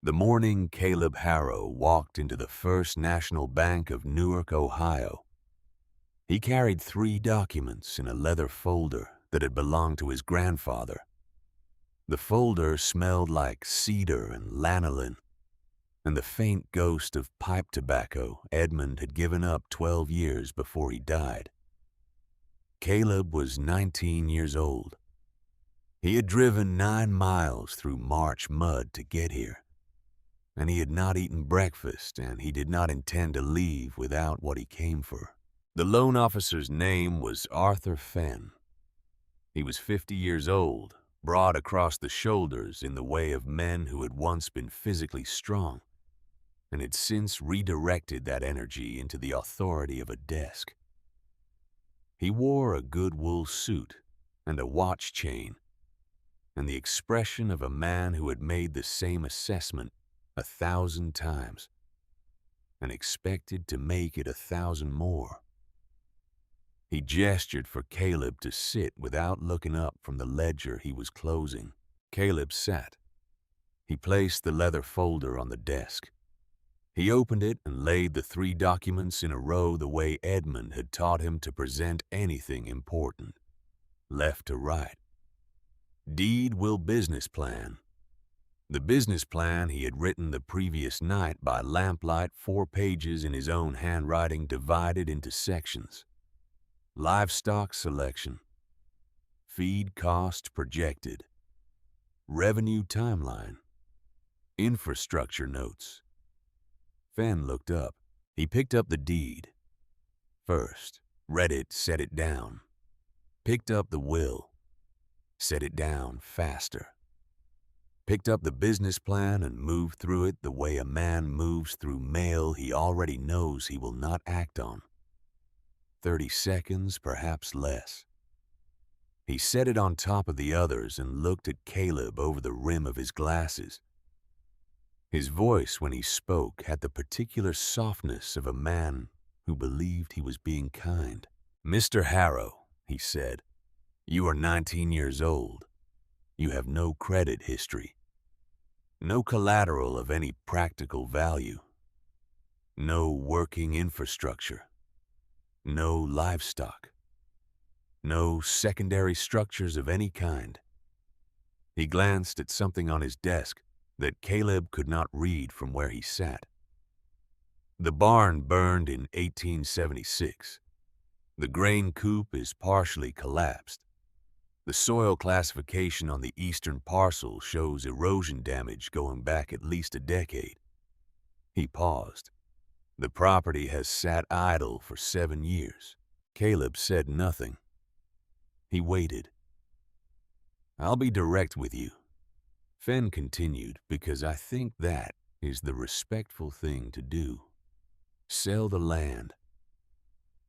The morning Caleb Harrow walked into the First National Bank of Newark, Ohio. He carried 3 documents in a leather folder that had belonged to his grandfather. The folder smelled like cedar and lanolin, and the faint ghost of pipe tobacco Edmund had given up 12 years before he died. Caleb was 19 years old. He had driven 9 miles through March mud to get here, and he had not eaten breakfast, and he did not intend to leave without what he came for. The loan officer's name was Arthur Fenn. He was 50 years old, broad across the shoulders in the way of men who had once been physically strong, and had since redirected that energy into the authority of a desk. He wore a good wool suit and a watch chain, and the expression of a man who had made the same assessment 1,000 times and expected to make it 1,000 more. He gestured for Caleb to sit without looking up from the ledger he was closing. Caleb sat. He placed the leather folder on the desk. He opened it and laid the 3 documents in a row the way Edmund had taught him to present anything important, left to right. Deed will business plan. The business plan he had written the previous night by lamplight, 4 pages in his own handwriting, divided into sections. Livestock selection, feed cost projected, revenue timeline, infrastructure notes. Fenn looked up. He picked up the deed. First, read it, set it down. Picked up the will. Set it down faster. Picked up the business plan and moved through it the way a man moves through mail he already knows he will not act on. 30 seconds, perhaps less. He set it on top of the others and looked at Caleb over the rim of his glasses. His voice when he spoke had the particular softness of a man who believed he was being kind. "Mr. Harrow," he said, "you are 19 years old. You have no credit history, no collateral of any practical value, no working infrastructure, no livestock, no secondary structures of any kind." He glanced at something on his desk that Caleb could not read from where he sat. The barn burned in 1876. The grain coop is partially collapsed. The soil classification on the eastern parcel shows erosion damage going back at least a decade. He paused. The property has sat idle for 7 years. Caleb said nothing. He waited. "I'll be direct with you," Fenn continued, "because I think that is the respectful thing to do. Sell the land.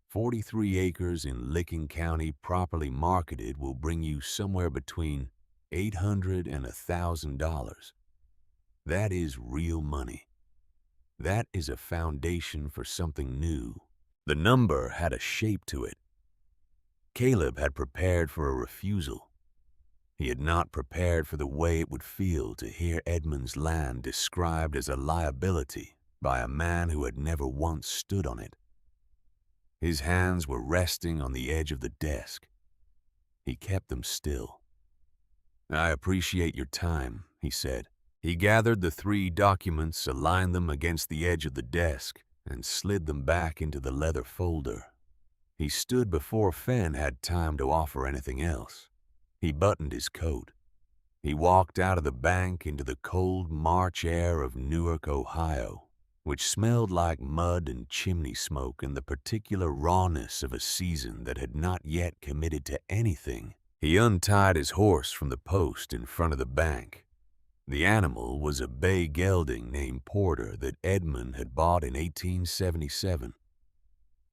43 acres in Licking County properly marketed will bring you somewhere between $800 and $1,000. That is real money. That is a foundation for something new." The number had a shape to it. Caleb had prepared for a refusal. He had not prepared for the way it would feel to hear Edmund's land described as a liability by a man who had never once stood on it. His hands were resting on the edge of the desk. He kept them still. "I appreciate your time," he said. He gathered the 3 documents, aligned them against the edge of the desk, and slid them back into the leather folder. He stood before Fenn had time to offer anything else. He buttoned his coat. He walked out of the bank into the cold March air of Newark, Ohio, which smelled like mud and chimney smoke and the particular rawness of a season that had not yet committed to anything. He untied his horse from the post in front of the bank. The animal was a bay gelding named Porter that Edmund had bought in 1877,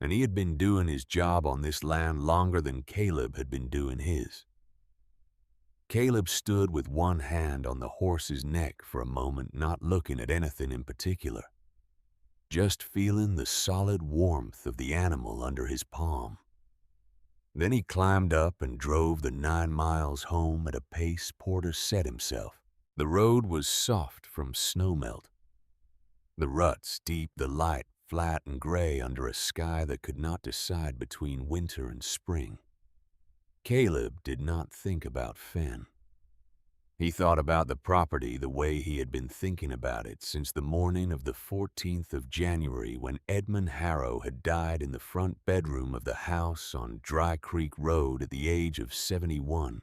and he had been doing his job on this land longer than Caleb had been doing his. Caleb stood with one hand on the horse's neck for a moment, not looking at anything in particular, just feeling the solid warmth of the animal under his palm. Then he climbed up and drove the 9 miles home at a pace Porter set himself. The road was soft from snowmelt, the ruts deep, the light flat and gray under a sky that could not decide between winter and spring. Caleb did not think about Fen. He thought about the property the way he had been thinking about it since the morning of the 14th of January when Edmund Harrow had died in the front bedroom of the house on Dry Creek Road at the age of 71,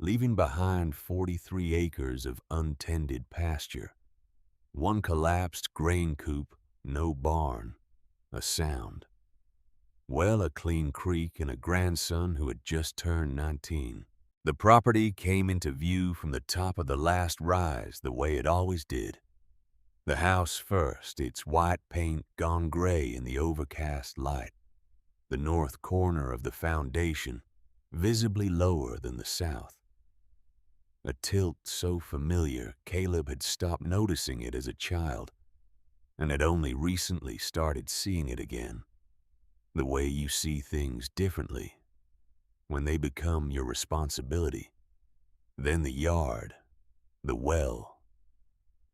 leaving behind 43 acres of untended pasture, one collapsed grain coop, no barn, a sound. Well, a clean creek and a grandson who had just turned 19. The property came into view from the top of the last rise the way it always did. The house first, its white paint gone gray in the overcast light. The north corner of the foundation, visibly lower than the south. A tilt so familiar, Caleb had stopped noticing it as a child, and had only recently started seeing it again. The way you see things differently when they become your responsibility. Then the yard, the well,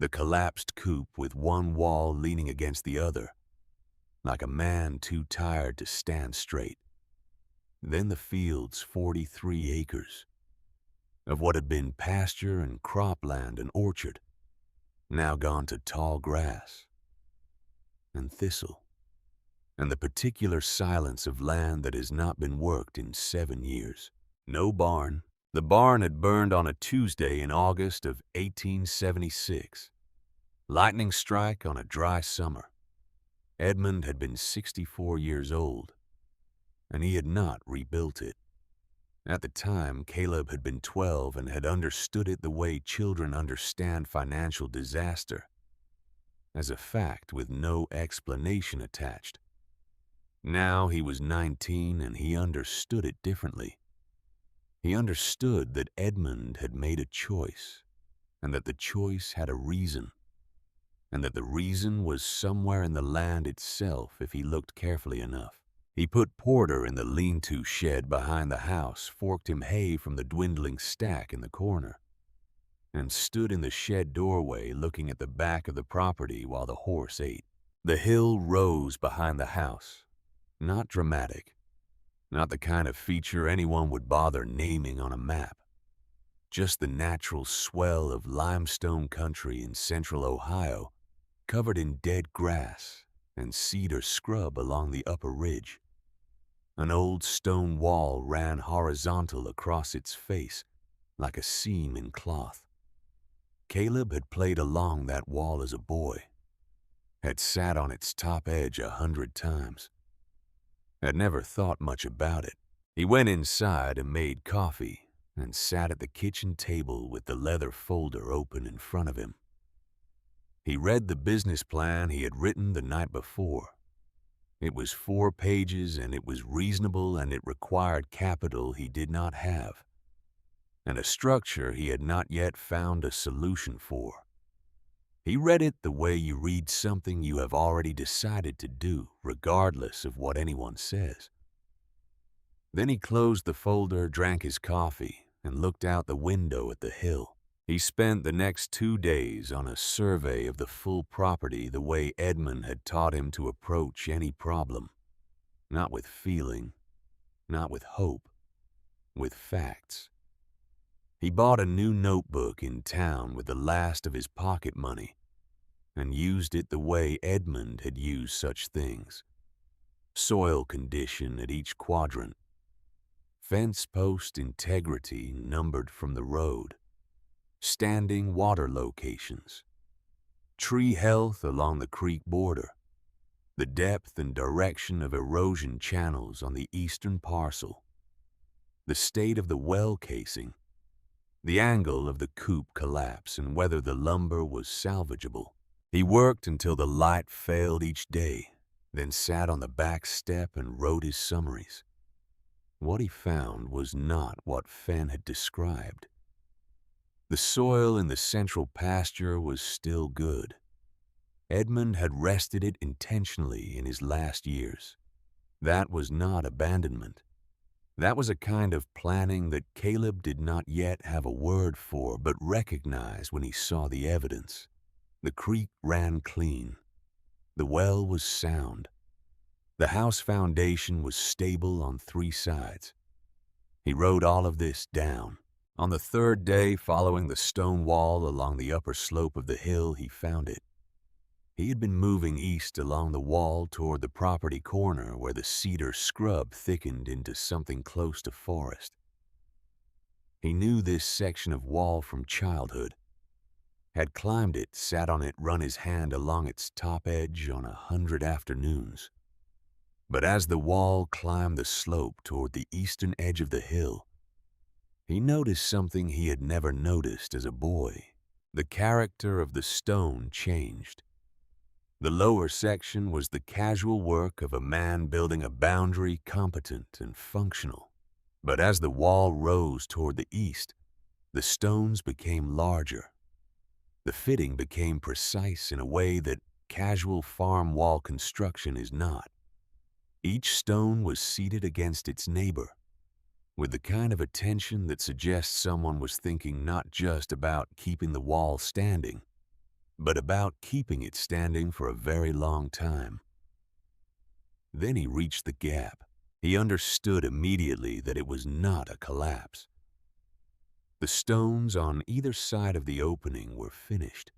the collapsed coop with one wall leaning against the other, like a man too tired to stand straight. Then the field's 43 acres of what had been pasture and cropland and orchard, now gone to tall grass and thistle, and the particular silence of land that has not been worked in 7 years. No barn. The barn had burned on a Tuesday in August of 1876. Lightning strike on a dry summer. Edmund had been 64 years old, and he had not rebuilt it. At the time, Caleb had been 12 and had understood it the way children understand financial disaster, as a fact with no explanation attached. Now he was 19 and he understood it differently. He understood that Edmund had made a choice, and that the choice had a reason, and that the reason was somewhere in the land itself if he looked carefully enough. He put Porter in the lean-to shed behind the house, forked him hay from the dwindling stack in the corner, and stood in the shed doorway looking at the back of the property while the horse ate. The hill rose behind the house. Not dramatic, not the kind of feature anyone would bother naming on a map. Just the natural swell of limestone country in central Ohio, covered in dead grass and cedar scrub along the upper ridge. An old stone wall ran horizontal across its face, like a seam in cloth. Caleb had played along that wall as a boy, had sat on its top edge 100 times. Had never thought much about it. He went inside and made coffee and sat at the kitchen table with the leather folder open in front of him. He read the business plan he had written the night before. It was 4 pages and it was reasonable and it required capital he did not have, and a structure he had not yet found a solution for. He read it the way you read something you have already decided to do, regardless of what anyone says. Then he closed the folder, drank his coffee, and looked out the window at the hill. He spent the next 2 days on a survey of the full property the way Edmund had taught him to approach any problem. Not with feeling, not with hope, with facts. He bought a new notebook in town with the last of his pocket money and used it the way Edmund had used such things. Soil condition at each quadrant. Fence post integrity numbered from the road. Standing water locations. Tree health along the creek border. The depth and direction of erosion channels on the eastern parcel. The state of the well casing. The angle of the coop collapse and whether the lumber was salvageable. He worked until the light failed each day, then sat on the back step and wrote his summaries. What he found was not what Fen had described. The soil in the central pasture was still good. Edmund had rested it intentionally in his last years. That was not abandonment. That was a kind of planning that Caleb did not yet have a word for, but recognized when he saw the evidence. The creek ran clean. The well was sound. The house foundation was stable on three sides. He wrote all of this down. On the third day following the stone wall along the upper slope of the hill, he found it. He had been moving east along the wall toward the property corner where the cedar scrub thickened into something close to forest. He knew this section of wall from childhood, had climbed it, sat on it, run his hand along its top edge on 100 afternoons. But as the wall climbed the slope toward the eastern edge of the hill, he noticed something he had never noticed as a boy. The character of the stone changed. The lower section was the casual work of a man building a boundary competent and functional. But as the wall rose toward the east, the stones became larger. The fitting became precise in a way that casual farm wall construction is not. Each stone was seated against its neighbor, with the kind of attention that suggests someone was thinking not just about keeping the wall standing, but about keeping it standing for a very long time. Then he reached the gap. He understood immediately that it was not a collapse. The stones on either side of the opening were finished,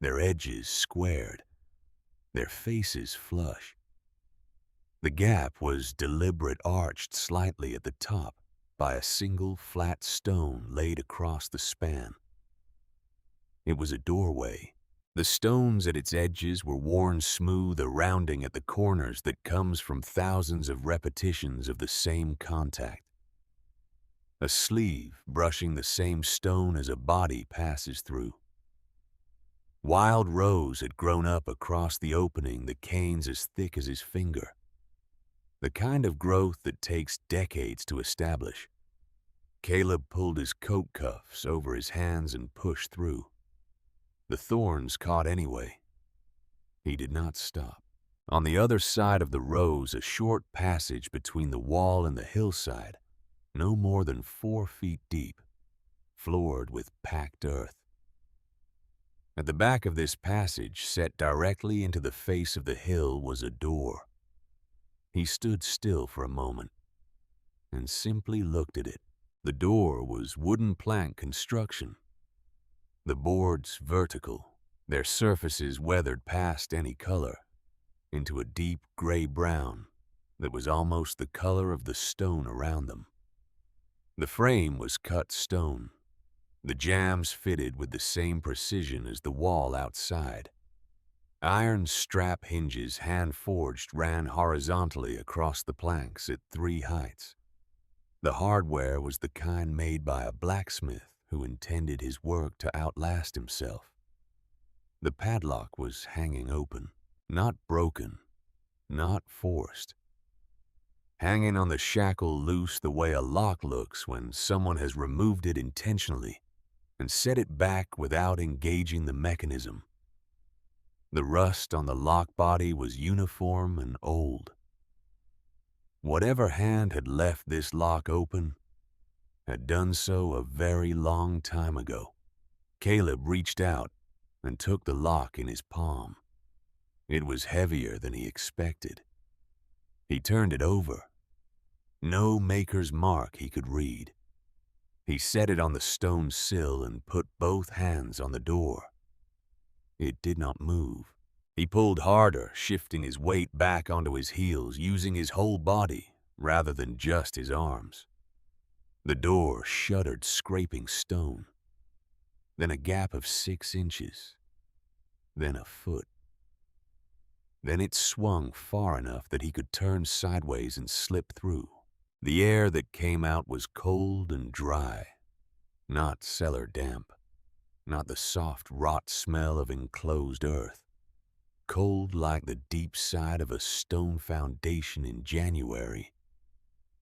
their edges squared, their faces flush. The gap was deliberate, arched slightly at the top by a single flat stone laid across the span. It was a doorway. The stones at its edges were worn smooth, a rounding at the corners that comes from thousands of repetitions of the same contact. A sleeve brushing the same stone as a body passes through. Wild rose had grown up across the opening, the canes as thick as his finger. The kind of growth that takes decades to establish. Caleb pulled his coat cuffs over his hands and pushed through. The thorns caught anyway. He did not stop. On the other side of the rose, a short passage between the wall and the hillside, no more than 4 feet deep, floored with packed earth. At the back of this passage, set directly into the face of the hill, was a door. He stood still for a moment and simply looked at it. The door was wooden plank construction, the boards vertical, their surfaces weathered past any color into a deep gray-brown that was almost the color of the stone around them. The frame was cut stone, the jambs fitted with the same precision as the wall outside. Iron strap hinges, hand-forged, ran horizontally across the planks at 3 heights. The hardware was the kind made by a blacksmith who intended his work to outlast himself. The padlock was hanging open, not broken, not forced. Hanging on the shackle loose the way a lock looks when someone has removed it intentionally and set it back without engaging the mechanism. The rust on the lock body was uniform and old. Whatever hand had left this lock open had done so a very long time ago. Caleb reached out and took the lock in his palm. It was heavier than he expected. He turned it over. No maker's mark he could read. He set it on the stone sill and put both hands on the door. It did not move. He pulled harder, shifting his weight back onto his heels, using his whole body rather than just his arms. The door shuddered, scraping stone. Then a gap of 6 inches. Then a foot. Then it swung far enough that he could turn sideways and slip through. The air that came out was cold and dry, not cellar damp, not the soft rot smell of enclosed earth. Cold like the deep side of a stone foundation in January.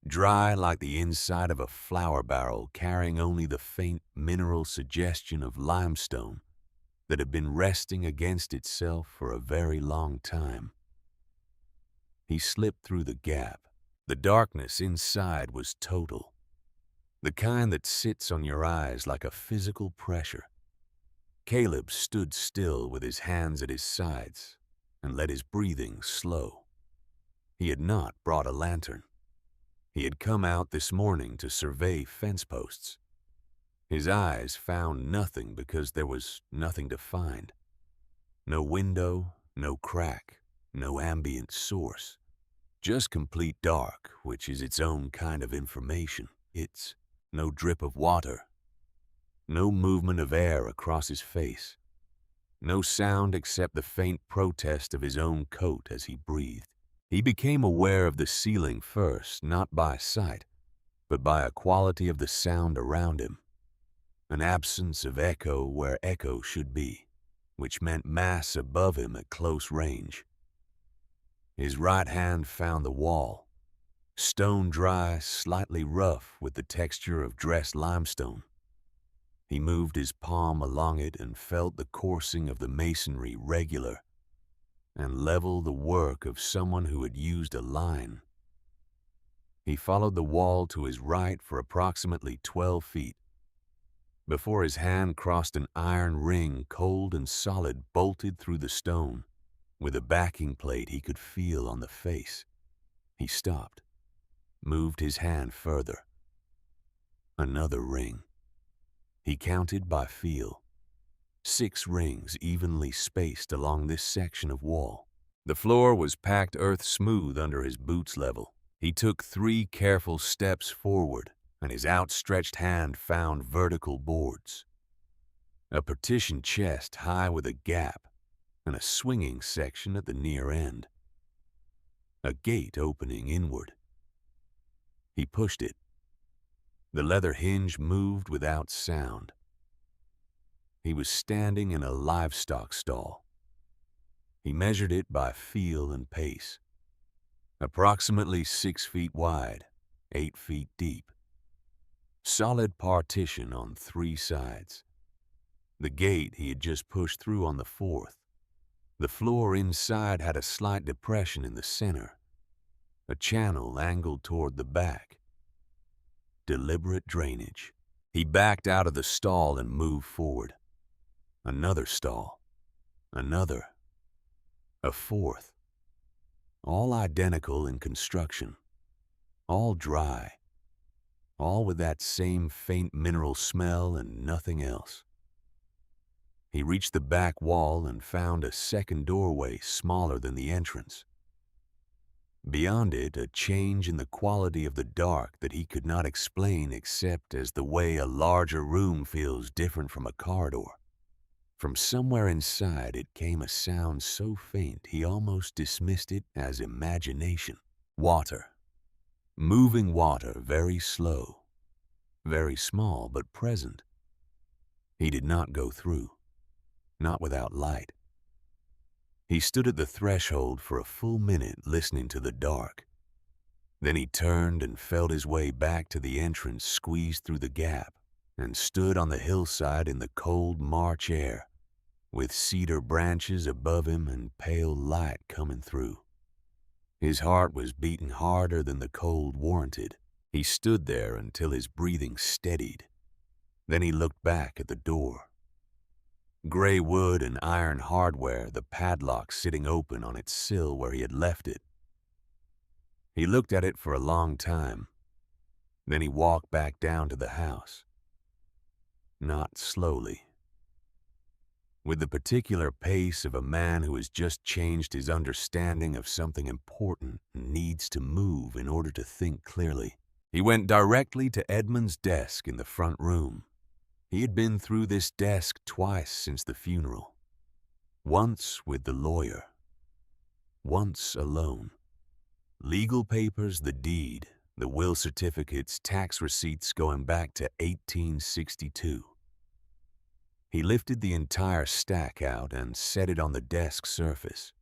Dry like the inside of a flour barrel carrying only the faint mineral suggestion of limestone that had been resting against itself for a very long time. He slipped through the gap. The darkness inside was total, the kind that sits on your eyes like a physical pressure. Caleb stood still with his hands at his sides and let his breathing slow. He had not brought a lantern. He had come out this morning to survey fence posts. His eyes found nothing because there was nothing to find. No window, no crack, no ambient source. Just complete dark, which is its own kind of information. It's no drip of water, no movement of air across his face, no sound except the faint protest of his own coat as he breathed. He became aware of the ceiling first, not by sight, but by a quality of the sound around him, an absence of echo where echo should be, which meant mass above him at close range. His right hand found the wall, stone dry, slightly rough with the texture of dressed limestone. He moved his palm along it and felt the coursing of the masonry regular and level, the work of someone who had used a line. He followed the wall to his right for approximately 12 feet before his hand crossed an iron ring, cold and solid, bolted through the stone with a backing plate he could feel on the face. He stopped, moved his hand further. Another ring. He counted by feel. 6 rings evenly spaced along this section of wall. The floor was packed earth smooth under his boots level. He took 3 careful steps forward, and his outstretched hand found vertical boards. A partitioned chest high with a gap, and a swinging section at the near end. A gate opening inward. He pushed it. The leather hinge moved without sound. He was standing in a livestock stall. He measured it by feel and pace. Approximately 6 feet wide, 8 feet deep. Solid partition on 3 sides. The gate he had just pushed through on the 4th. The floor inside had a slight depression in the center, a channel angled toward the back. Deliberate drainage. He backed out of the stall and moved forward. Another stall. Another. A 4th. All identical in construction. All dry. All with that same faint mineral smell and nothing else. He reached the back wall and found a second doorway smaller than the entrance. Beyond it, a change in the quality of the dark that he could not explain except as the way a larger room feels different from a corridor. From somewhere inside it came a sound so faint he almost dismissed it as imagination. Water. Moving water, very slow. Very small, but present. He did not go through. Not without light. He stood at the threshold for a full minute listening to the dark. Then he turned and felt his way back to the entrance squeezed through the gap and stood on the hillside in the cold March air with cedar branches above him and pale light coming through. His heart was beating harder than the cold warranted. He stood there until his breathing steadied. Then he looked back at the door. Gray wood and iron hardware, the padlock sitting open on its sill where he had left it. He looked at it for a long time. Then he walked back down to the house. Not slowly. With the particular pace of a man who has just changed his understanding of something important and needs to move in order to think clearly. He went directly to Edmund's desk in the front room. He had been through this desk twice since the funeral. Once with the lawyer. Once alone. Legal papers, the deed, the will certificates, tax receipts going back to 1862. He lifted the entire stack out and set it on the desk surface.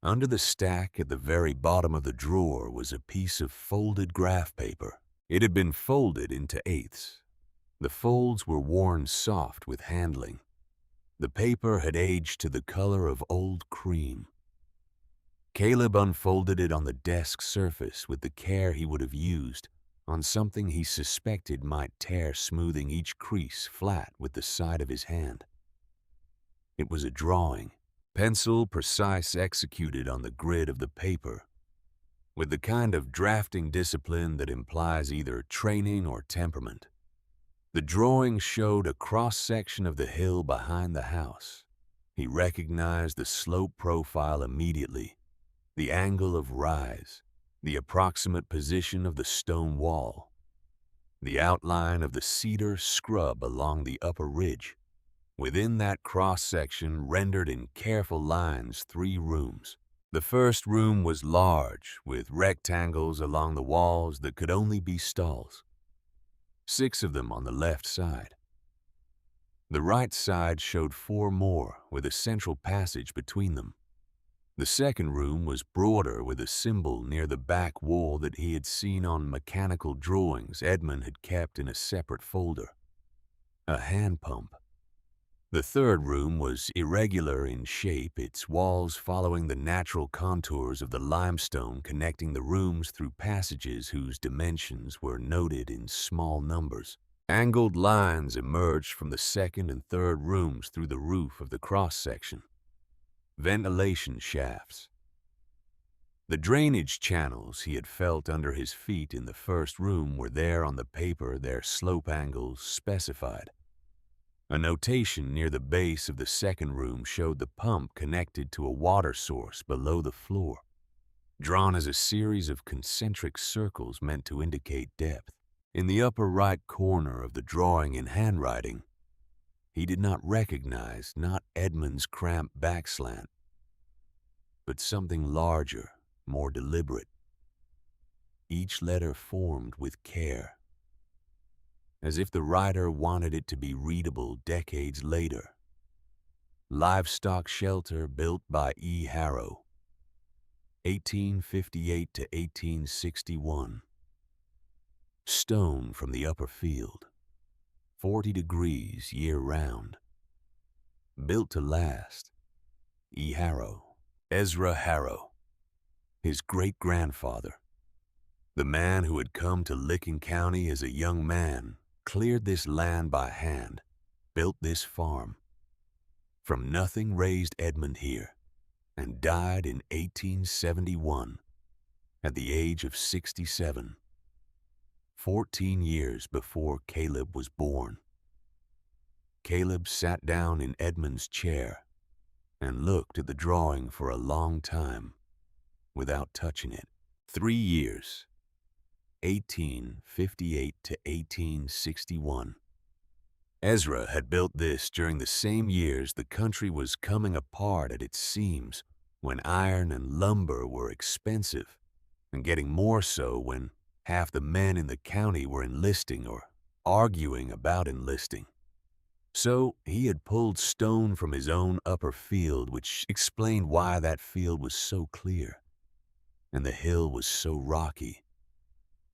Under the stack at the very bottom of the drawer was a piece of folded graph paper. It had been folded into eighths. The folds were worn soft with handling. The paper had aged to the color of old cream. Caleb unfolded it on the desk surface with the care he would have used on something he suspected might tear, smoothing each crease flat with the side of his hand. It was a drawing, pencil precise, executed on the grid of the paper, with the kind of drafting discipline that implies either training or temperament. The drawing showed a cross-section of the hill behind the house. He recognized the slope profile immediately, the angle of rise, the approximate position of the stone wall, the outline of the cedar scrub along the upper ridge. Within that cross-section, rendered in careful lines, 3 rooms. The first room was large, with rectangles along the walls that could only be stalls. 6 of them on the left side. The right side showed 4 more, with a central passage between them. The second room was broader, with a symbol near the back wall that he had seen on mechanical drawings Edmund had kept in a separate folder. A hand pump. The third room was irregular in shape, its walls following the natural contours of the limestone connecting the rooms through passages whose dimensions were noted in small numbers. Angled lines emerged from the second and third rooms through the roof of the cross-section. Ventilation shafts. The drainage channels he had felt under his feet in the first room were there on the paper, their slope angles specified. A notation near the base of the second room showed the pump connected to a water source below the floor, drawn as a series of concentric circles meant to indicate depth. In the upper right corner of the drawing in handwriting, he did not recognize not Edmund's cramped backslant, but something larger, more deliberate. Each letter formed with care, as if the writer wanted it to be readable decades later. Livestock shelter built by E. Harrow, 1858 to 1861. Stone from the upper field, 40 degrees year-round. Built to last. E. Harrow, Ezra Harrow, his great-grandfather. The man who had come to Licking County as a young man, cleared this land by hand, built this farm. From nothing raised Edmund here, and died in 1871, at the age of 67, 14 years before Caleb was born. Caleb sat down in Edmund's chair and looked at the drawing for a long time without touching it. 3 years, 1858 to 1861. Ezra had built this during the same years the country was coming apart at its seams, when iron and lumber were expensive, and getting more so when half the men in the county were enlisting or arguing about enlisting. So he had pulled stone from his own upper field, which explained why that field was so clear, and the hill was so rocky,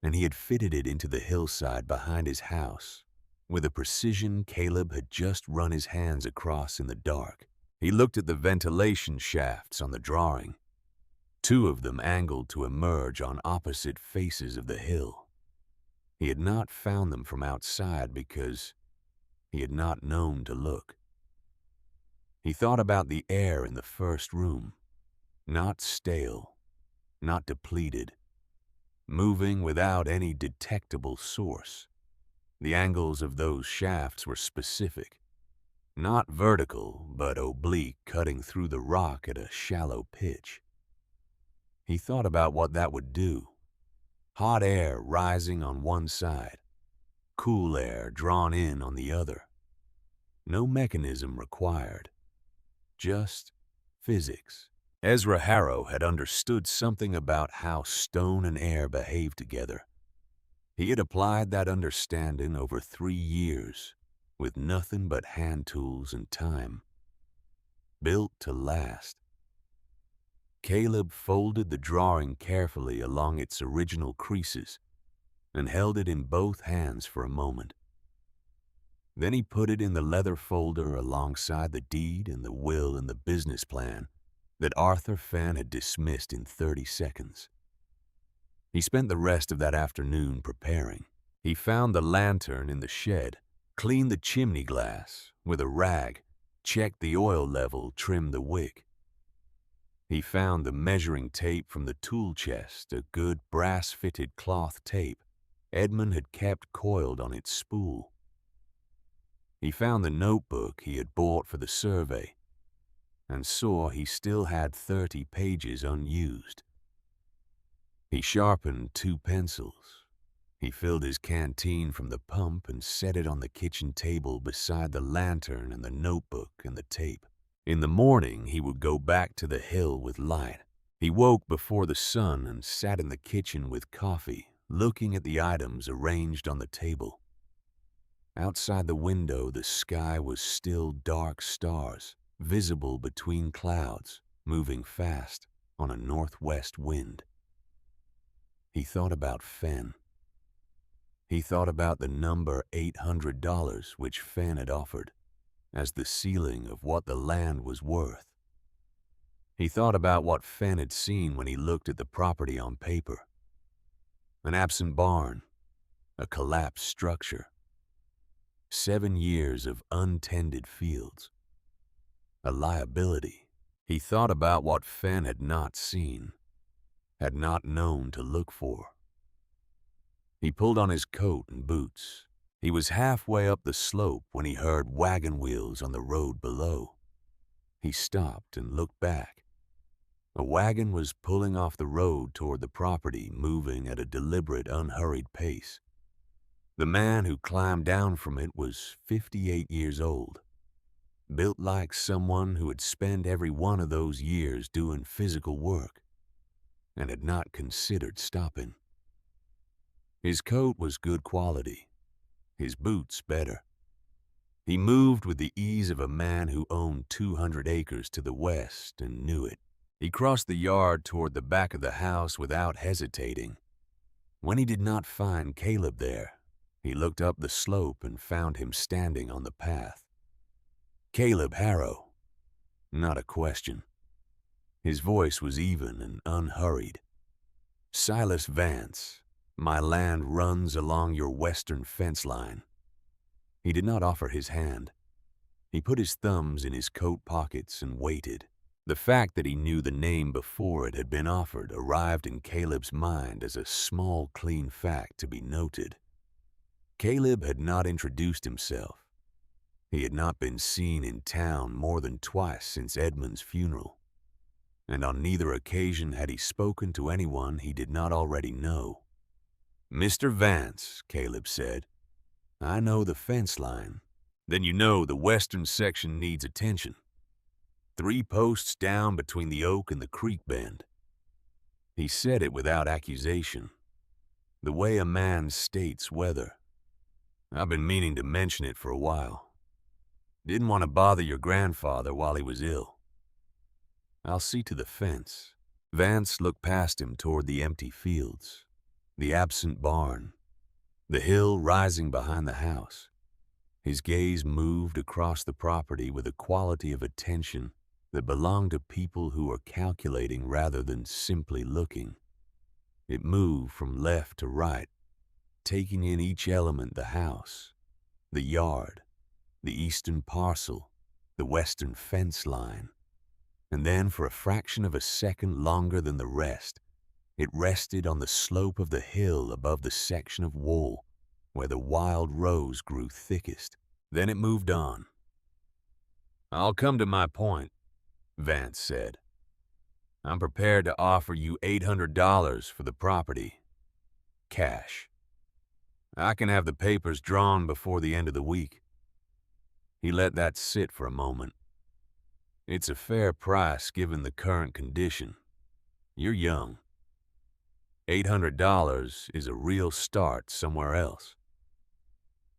and he had fitted it into the hillside behind his house with a precision Caleb had just run his hands across in the dark. He looked at the ventilation shafts on the drawing, 2 of them angled to emerge on opposite faces of the hill. He had not found them from outside because he had not known to look. He thought about the air in the first room, not stale, not depleted, moving without any detectable source. The angles of those shafts were specific, not vertical, but oblique, cutting through the rock at a shallow pitch. He thought about what that would do. Hot air rising on one side, cool air drawn in on the other. No mechanism required, just physics. Ezra Harrow had understood something about how stone and air behave together. He had applied that understanding over 3 years, with nothing but hand tools and time. Built to last. Caleb folded the drawing carefully along its original creases and held it in both hands for a moment. Then he put it in the leather folder alongside the deed and the will and the business plan that Arthur Fenn had dismissed in 30 seconds. He spent the rest of that afternoon preparing. He found the lantern in the shed, cleaned the chimney glass with a rag, checked the oil level, trimmed the wick. He found the measuring tape from the tool chest, a good brass-fitted cloth tape Edmund had kept coiled on its spool. He found the notebook he had bought for the survey and saw he still had 30 pages unused. He sharpened 2 pencils. He filled his canteen from the pump and set it on the kitchen table beside the lantern and the notebook and the tape. In the morning, he would go back to the hill with light. He woke before the sun and sat in the kitchen with coffee, looking at the items arranged on the table. Outside the window, the sky was still dark stars, visible between clouds, moving fast on a northwest wind. He thought about Fenn. He thought about the number $800 which Fenn had offered as the ceiling of what the land was worth. He thought about what Fenn had seen when he looked at the property on paper. An absent barn, a collapsed structure, 7 years of untended fields, a liability. He thought about what Fenn had not seen, had not known to look for. He pulled on his coat and boots. He was halfway up the slope when he heard wagon wheels on the road below. He stopped and looked back. A wagon was pulling off the road toward the property, moving at a deliberate, unhurried pace. The man who climbed down from it was 58 years old, built like someone who had spent every one of those years doing physical work and had not considered stopping. His coat was good quality, his boots better. He moved with the ease of a man who owned 200 acres to the west and knew it. He crossed the yard toward the back of the house without hesitating. When he did not find Caleb there, he looked up the slope and found him standing on the path. Caleb Harrow, not a question. His voice was even and unhurried. Silas Vance, my land runs along your western fence line. He did not offer his hand. He put his thumbs in his coat pockets and waited. The fact that he knew the name before it had been offered arrived in Caleb's mind as a small, clean fact to be noted. Caleb had not introduced himself. He had not been seen in town more than twice since Edmund's funeral, and on neither occasion had he spoken to anyone he did not already know. "Mr. Vance," Caleb said, "I know the fence line." "Then you know the western section needs attention. 3 posts down between the oak and the creek bend." He said it without accusation, the way a man states weather. "I've been meaning to mention it for a while. Didn't want to bother your grandfather while he was ill. I'll see to the fence." Vance looked past him toward the empty fields, the absent barn, the hill rising behind the house. His gaze moved across the property with a quality of attention that belonged to people who are calculating rather than simply looking. It moved from left to right, taking in each element: the house, the yard, the eastern parcel, the western fence line. And then, for a fraction of a second longer than the rest, it rested on the slope of the hill above the section of wall where the wild rose grew thickest. Then it moved on. "I'll come to my point," Vance said. "I'm prepared to offer you $800 for the property. Cash. I can have the papers drawn before the end of the week." He let that sit for a moment. "It's a fair price given the current condition. You're young. $800 is a real start somewhere else."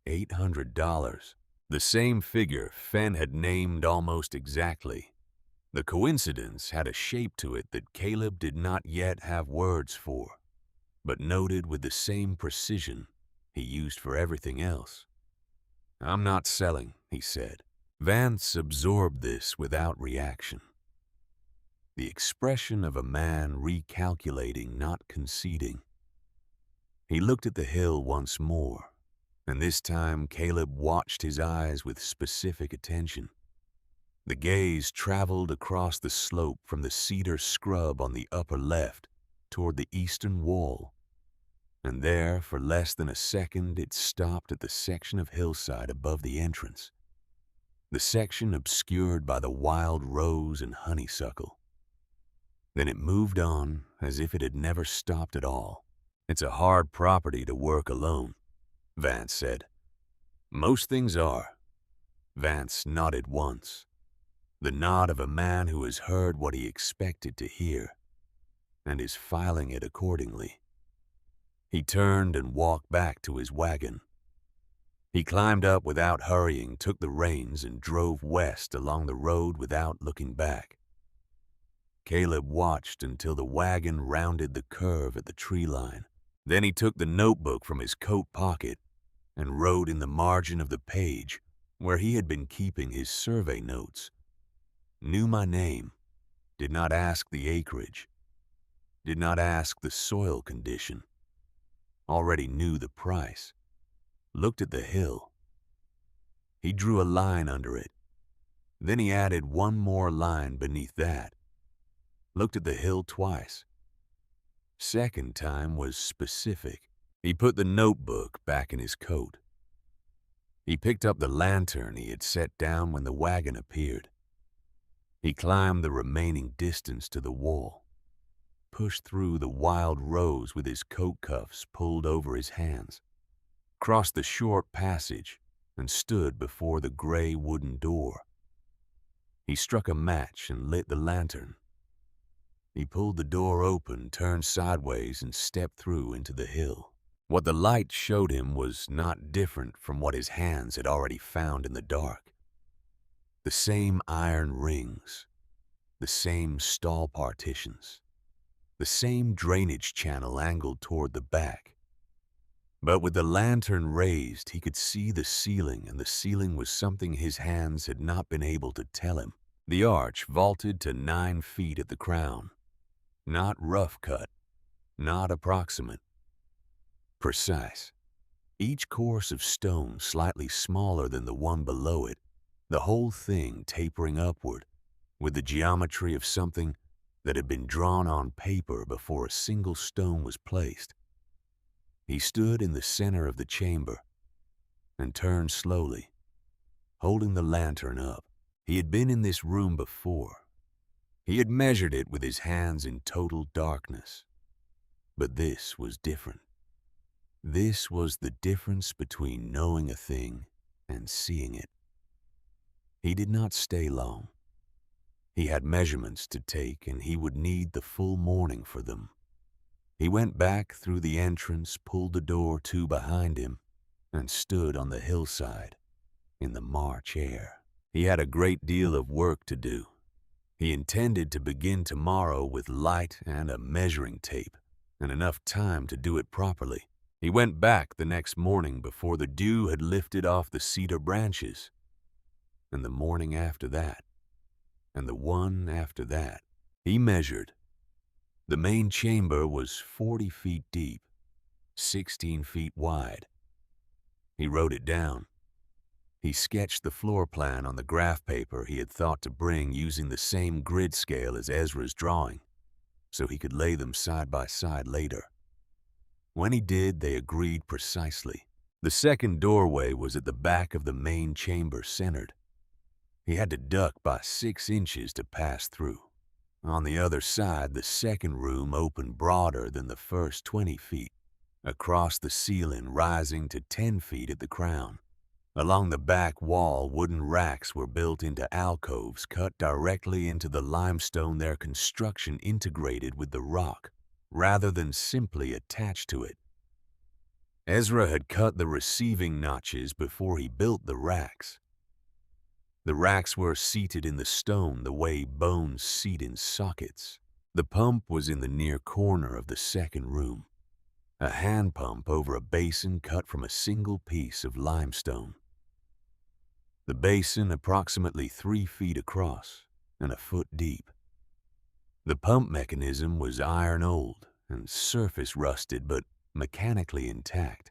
$800. The same figure Fenn had named almost exactly. The coincidence had a shape to it that Caleb did not yet have words for, but noted with the same precision he used for everything else. "I'm not selling," he said. Vance absorbed this without reaction. the expression of a man recalculating, not conceding. He looked at the hill once more, and this time Caleb watched his eyes with specific attention. The gaze traveled across the slope from the cedar scrub on the upper left toward the eastern wall, and there, for less than a second, it stopped at the section of hillside above the entrance, the section obscured by the wild rose and honeysuckle. Then it moved on as if it had never stopped at all. "It's a hard property to work alone," Vance said. "Most things are." Vance nodded once, the nod of a man who has heard what he expected to hear and is filing it accordingly. He turned and walked back to his wagon. He climbed up without hurrying, took the reins, and drove west along the road without looking back. Caleb watched until the wagon rounded the curve at the tree line. Then he took the notebook from his coat pocket and wrote in the margin of the page where he had been keeping his survey notes. Knew my name, did not ask the acreage, did not ask the soil condition, already knew the price, looked at the hill. He drew a line under it. Then he added one more line beneath that, looked at the hill twice. Second time was specific. He put the notebook back in his coat. He picked up the lantern he had set down when the wagon appeared. He climbed the remaining distance to the wall, pushed through the wild rose with his coat cuffs pulled over his hands, crossed the short passage, and stood before the gray wooden door. He struck a match and lit the lantern. He pulled the door open, turned sideways, and stepped through into the hill. What the light showed him was not different from what his hands had already found in the dark. The same iron rings, the same stall partitions, the same drainage channel angled toward the back. But with the lantern raised, he could see the ceiling, and the ceiling was something his hands had not been able to tell him. The arch vaulted to 9 feet at the crown. Not rough cut, not approximate. Precise. Each course of stone slightly smaller than the one below it, the whole thing tapering upward, with the geometry of something that had been drawn on paper before a single stone was placed. He stood in the center of the chamber and turned slowly, holding the lantern up. He had been in this room before. He had measured it with his hands in total darkness. But this was different. This was the difference between knowing a thing and seeing it. He did not stay long. He had measurements to take, and he would need the full morning for them. He went back through the entrance, pulled the door to behind him, and stood on the hillside in the March air. He had a great deal of work to do. He intended to begin tomorrow with light and a measuring tape, and enough time to do it properly. He went back the next morning before the dew had lifted off the cedar branches, and the morning after that, and the one after that. He measured. The main chamber was 40 feet deep, 16 feet wide. He wrote it down. He sketched the floor plan on the graph paper he had thought to bring, using the same grid scale as Ezra's drawing, so he could lay them side by side later. When he did, they agreed precisely. The second doorway was at the back of the main chamber centered. He had to duck by 6 inches to pass through. On the other side, the second room opened broader than the first 20 feet, across the ceiling rising to 10 feet at the crown. Along the back wall, wooden racks were built into alcoves cut directly into the limestone, their construction integrated with the rock, rather than simply attached to it. Ezra had cut the receiving notches before he built the racks. The racks were seated in the stone the way bones seat in sockets. The pump was in the near corner of the second room, a hand pump over a basin cut from a single piece of limestone. The basin approximately 3 feet across and a foot deep. The pump mechanism was iron old and surface rusted but mechanically intact.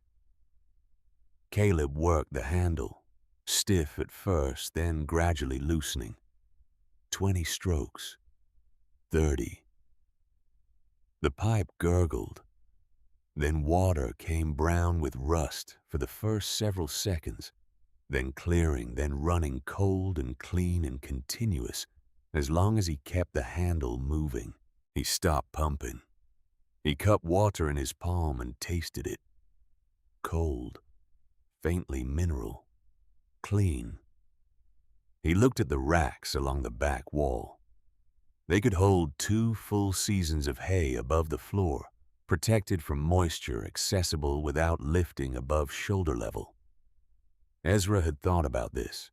Caleb worked the handle, stiff at first, then gradually loosening. 20 strokes. 30. The pipe gurgled. Then water came brown with rust for the first several seconds, then clearing, then running cold and clean and continuous as long as he kept the handle moving. He stopped pumping. He cupped water in his palm and tasted it. Cold, faintly mineral, clean. He looked at the racks along the back wall. They could hold 2 full seasons of hay above the floor, protected from moisture, accessible without lifting above shoulder level. Ezra had thought about this.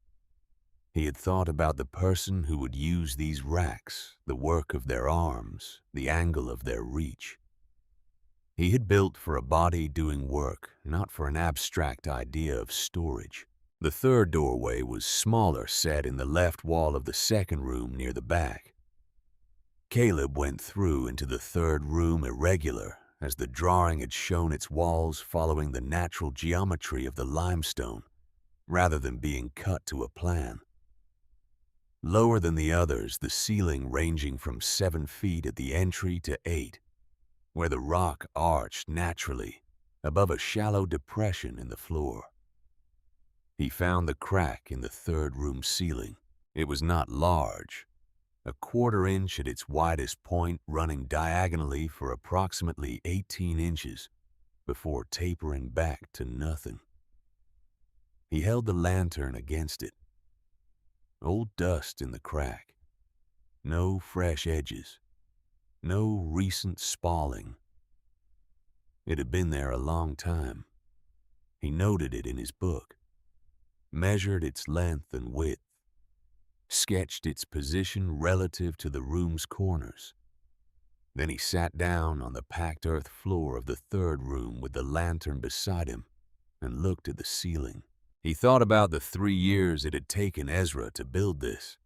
He had thought about the person who would use these racks, the work of their arms, the angle of their reach. He had built for a body doing work, not for an abstract idea of storage. The third doorway was smaller, set in the left wall of the second room near the back. Caleb went through into the third room irregular, as the drawing had shown its walls following the natural geometry of the limestone, rather than being cut to a plan. Lower than the others, the ceiling ranging from 7 feet at the entry to 8, where the rock arched naturally above a shallow depression in the floor. He found the crack in the third room ceiling. It was not large, a 1/4 inch at its widest point, running diagonally for approximately 18 inches before tapering back to nothing. He held the lantern against it. Old dust in the crack. No fresh edges. No recent spalling. It had been there a long time. He noted it in his book, measured its length and width, sketched its position relative to the room's corners. Then he sat down on the packed earth floor of the third room with the lantern beside him and looked at the ceiling. He thought about the 3 years it had taken Ezra to build this,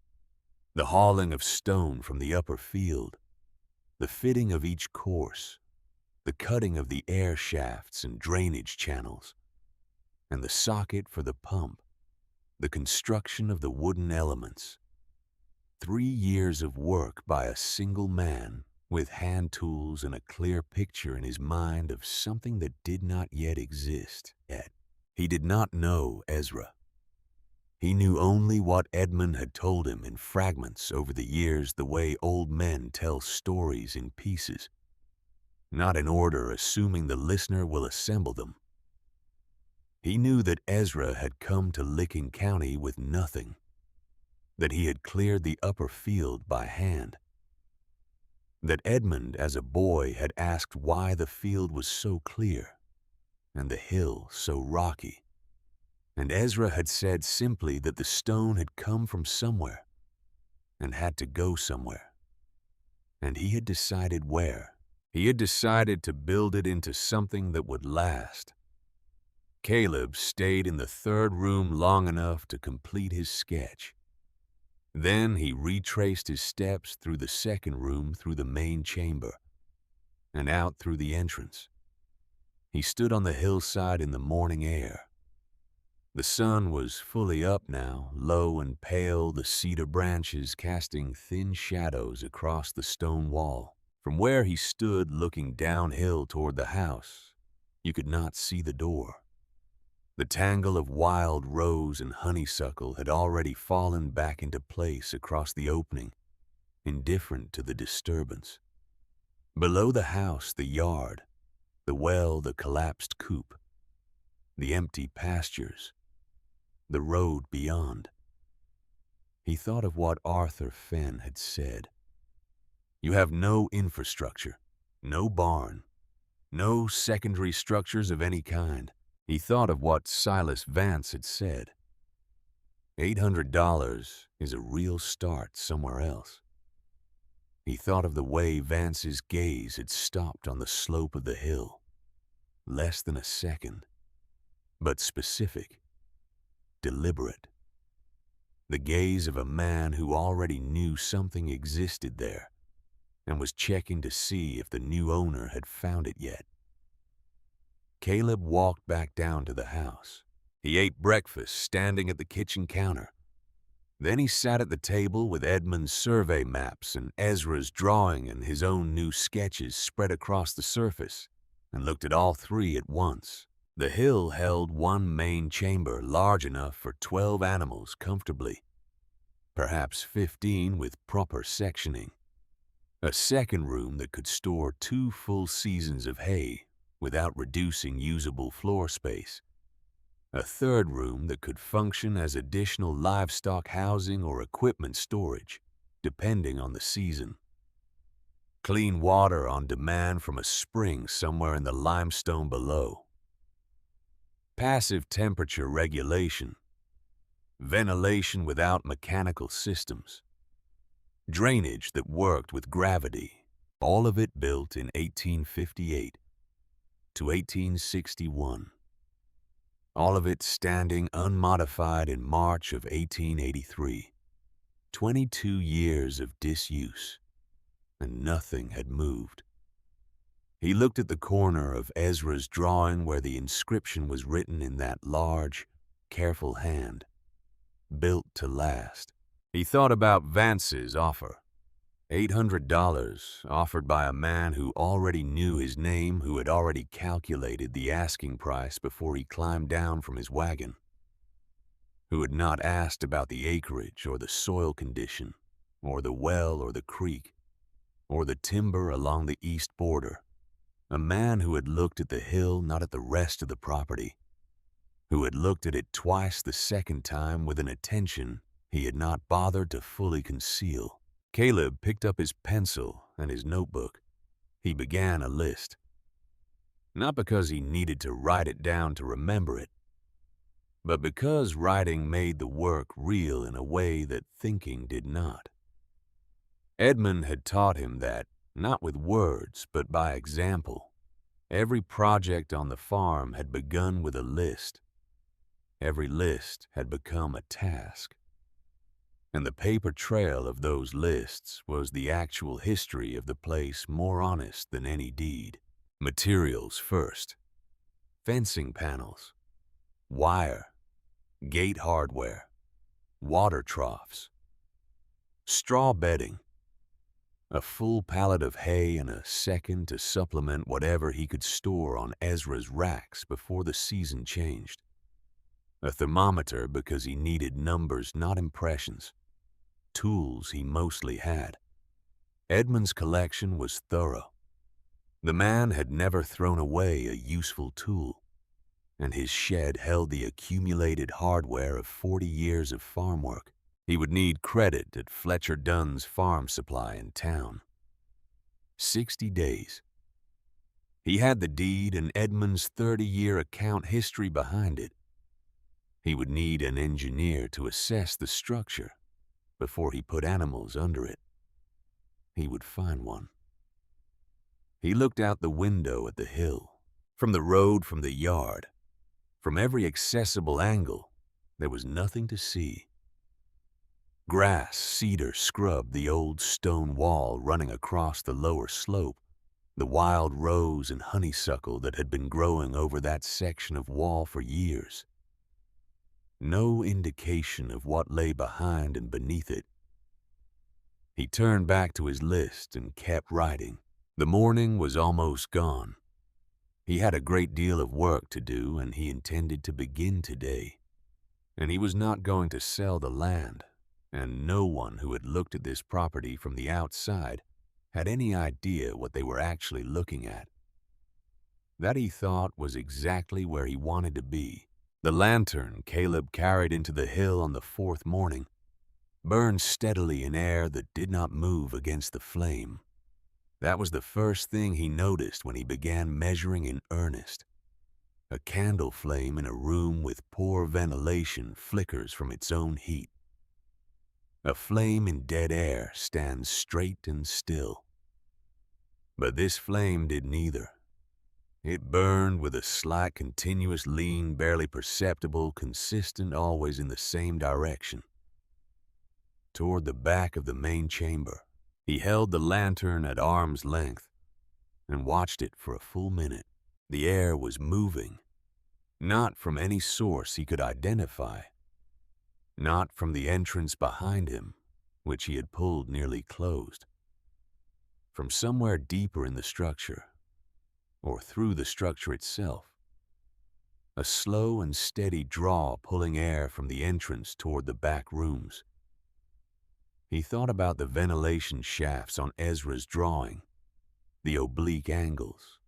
the hauling of stone from the upper field, the fitting of each course, the cutting of the air shafts and drainage channels, and the socket for the pump, the construction of the wooden elements. 3 years of work by a single man with hand tools and a clear picture in his mind of something that did not yet exist yet. He did not know Ezra. He knew only what Edmund had told him in fragments over the years, the way old men tell stories in pieces, not in order, assuming the listener will assemble them. He knew that Ezra had come to Licking County with nothing, that he had cleared the upper field by hand, that Edmund as a boy had asked why the field was so clear and the hill so rocky, and Ezra had said simply that the stone had come from somewhere and had to go somewhere, and he had decided where. He had decided to build it into something that would last. Caleb stayed in the third room long enough to complete his sketch. Then he retraced his steps through the second room, through the main chamber, and out through the entrance. He stood on the hillside in the morning air. The sun was fully up now, low and pale, the cedar branches casting thin shadows across the stone wall. From where he stood looking downhill toward the house, you could not see the door. The tangle of wild rose and honeysuckle had already fallen back into place across the opening, indifferent to the disturbance. Below the house, the yard, the well, the collapsed coop, the empty pastures, the road beyond. He thought of what Arthur Fenn had said. You have no infrastructure, no barn, no secondary structures of any kind. He thought of what Silas Vance had said. $800 is a real start somewhere else. He thought of the way Vance's gaze had stopped on the slope of the hill. Less than a second, but specific, deliberate. The gaze of a man who already knew something existed there and was checking to see if the new owner had found it yet. Caleb walked back down to the house. He ate breakfast standing at the kitchen counter. Then he sat at the table with Edmund's survey maps and Ezra's drawing and his own new sketches spread across the surface, and looked at all three at once. The hill held one main chamber large enough for 12 animals comfortably, perhaps 15 with proper sectioning. A second room that could store 2 full seasons of hay without reducing usable floor space. A third room that could function as additional livestock housing or equipment storage, depending on the season. Clean water on demand from a spring somewhere in the limestone below. Passive temperature regulation. Ventilation without mechanical systems. Drainage that worked with gravity. All of it built in 1858 to 1861. All of it standing unmodified in March of 1883. 22 years of disuse, and nothing had moved. He looked at the corner of Ezra's drawing where the inscription was written in that large, careful hand. Built to last. He thought about Vance's offer. $800 offered by a man who already knew his name, who had already calculated the asking price before he climbed down from his wagon, who had not asked about the acreage or the soil condition, or the well or the creek, or the timber along the east border. A man who had looked at the hill, not at the rest of the property, who had looked at it twice the second time with an attention he had not bothered to fully conceal. Caleb picked up his pencil and his notebook. He began a list. Not because he needed to write it down to remember it, but because writing made the work real in a way that thinking did not. Edmund had taught him that, not with words, but by example. Every project on the farm had begun with a list. Every list had become a task. And the paper trail of those lists was the actual history of the place, more honest than any deed. Materials first. Fencing panels. Wire. Gate hardware. Water troughs. Straw bedding. A full pallet of hay and a second to supplement whatever he could store on Ezra's racks before the season changed. A thermometer because he needed numbers, not impressions. Tools he mostly had. Edmund's collection was thorough. The man had never thrown away a useful tool, and his shed held the accumulated hardware of 40 years of farm work. He would need credit at Fletcher Dunn's farm supply in town. 60 days. He had the deed and Edmund's 30-year account history behind it. He would need an engineer to assess the structure before he put animals under it. He would find one. He looked out the window at the hill, from the road, from the yard. From every accessible angle, there was nothing to see. Grass, cedar scrubbed the old stone wall running across the lower slope, the wild rose and honeysuckle that had been growing over that section of wall for years. No indication of what lay behind and beneath it. He turned back to his list and kept writing. The morning was almost gone. He had a great deal of work to do, and he intended to begin today. And he was not going to sell the land, and no one who had looked at this property from the outside had any idea what they were actually looking at. That, he thought, was exactly where he wanted to be. The lantern Caleb carried into the hill on the 4th morning burned steadily in air that did not move against the flame. That was the first thing he noticed when he began measuring in earnest. A candle flame in a room with poor ventilation flickers from its own heat. A flame in dead air stands straight and still. But this flame did neither. It burned with a slight continuous lean, barely perceptible, consistent, always in the same direction. Toward the back of the main chamber. He held the lantern at arm's length and watched it for a full minute. The air was moving, not from any source he could identify, not from the entrance behind him, which he had pulled nearly closed. From somewhere deeper in the structure, or through the structure itself, a slow and steady draw pulling air from the entrance toward the back rooms. He thought about the ventilation shafts on Ezra's drawing, the oblique angles,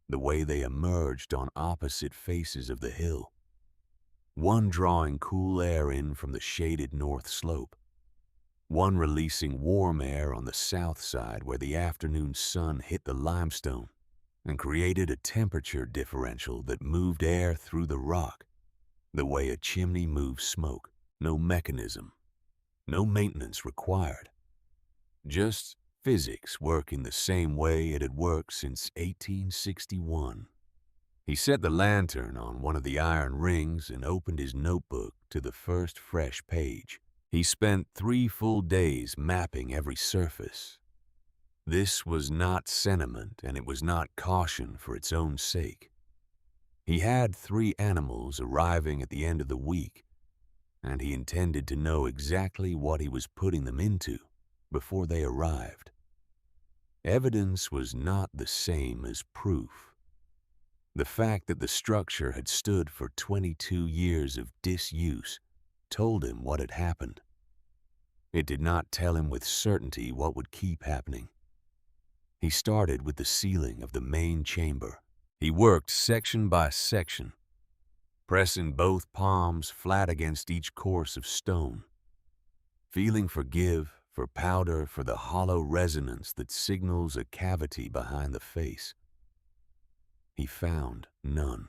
the way they emerged on opposite faces of the hill, one drawing cool air in from the shaded north slope, one releasing warm air on the south side where the afternoon sun hit the limestone and created a temperature differential that moved air through the rock the way a chimney moves smoke. No mechanism, no maintenance required. Just physics working the same way it had worked since 1861. He set the lantern on one of the iron rings and opened his notebook to the first fresh page. He spent 3 full days mapping every surface. This was not sentiment, and it was not caution for its own sake. He had 3 animals arriving at the end of the week, and he intended to know exactly what he was putting them into before they arrived. Evidence was not the same as proof. The fact that the structure had stood for 22 years of disuse told him what had happened. It did not tell him with certainty what would keep happening. He started with the ceiling of the main chamber. He worked section by section, pressing both palms flat against each course of stone, feeling for give, for powder, for the hollow resonance that signals a cavity behind the face. He found none.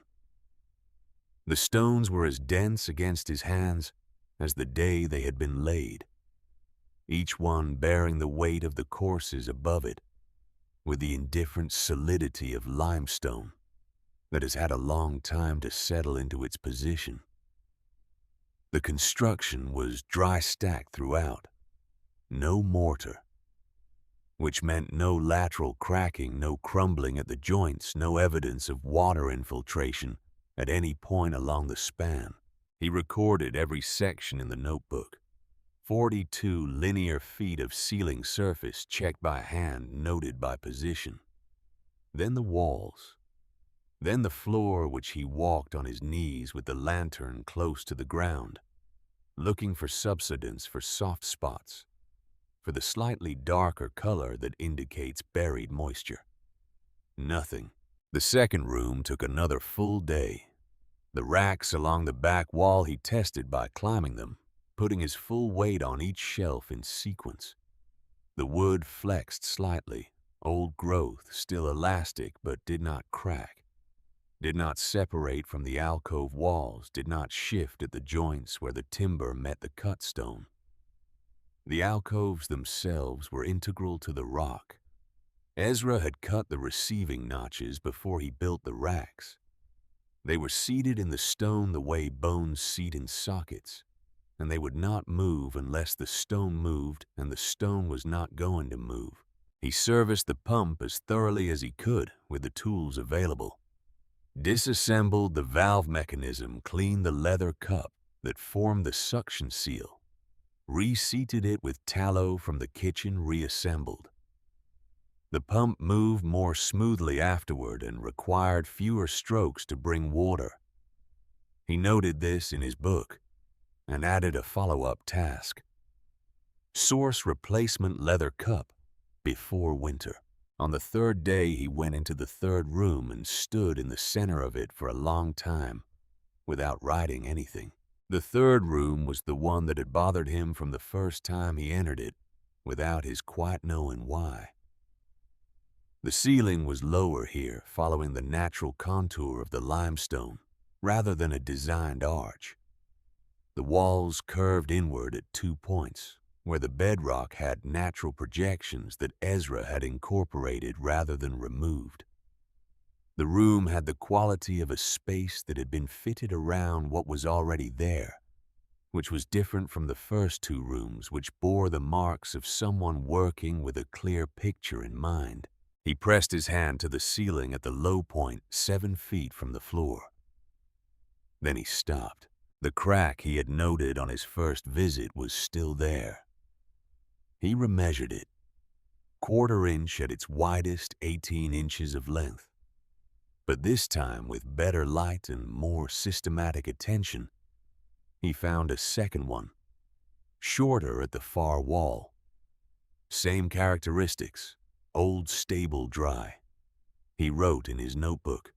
The stones were as dense against his hands as the day they had been laid, each one bearing the weight of the courses above it, with the indifferent solidity of limestone that has had a long time to settle into its position. The construction was dry stacked throughout, no mortar, which meant no lateral cracking, no crumbling at the joints, no evidence of water infiltration at any point along the span. He recorded every section in the notebook. 42 linear feet of ceiling surface checked by hand, noted by position. Then the walls. Then the floor, which he walked on his knees with the lantern close to the ground, looking for subsidence, for soft spots, for the slightly darker color that indicates buried moisture. Nothing. The second room took another full day. The racks along the back wall he tested by climbing them, putting his full weight on each shelf in sequence. The wood flexed slightly, old growth, still elastic but did not crack, did not separate from the alcove walls, did not shift at the joints where the timber met the cut stone. The alcoves themselves were integral to the rock. Ezra had cut the receiving notches before he built the racks. They were seated in the stone the way bones seat in sockets, and they would not move unless the stone moved, and the stone was not going to move. He serviced the pump as thoroughly as he could with the tools available, disassembled the valve mechanism, cleaned the leather cup that formed the suction seal, reseated it with tallow from the kitchen, reassembled. The pump moved more smoothly afterward and required fewer strokes to bring water. He noted this in his book and added a follow-up task. Source replacement leather cup before winter. On the 3rd day, he went into the 3rd room and stood in the center of it for a long time without writing anything. The 3rd room was the one that had bothered him from the first time he entered it, without his quite knowing why. The ceiling was lower here, following the natural contour of the limestone, rather than a designed arch. The walls curved inward at 2 points, where the bedrock had natural projections that Ezra had incorporated rather than removed. The room had the quality of a space that had been fitted around what was already there, which was different from the first two rooms, which bore the marks of someone working with a clear picture in mind. He pressed his hand to the ceiling at the low point 7 feet from the floor. Then he stopped. The crack he had noted on his first visit was still there. He remeasured it, 1/4 inch at its widest, 18 inches of length. But this time, with better light and more systematic attention, he found a second one, shorter at the far wall. Same characteristics, old, stable, dry. He wrote in his notebook.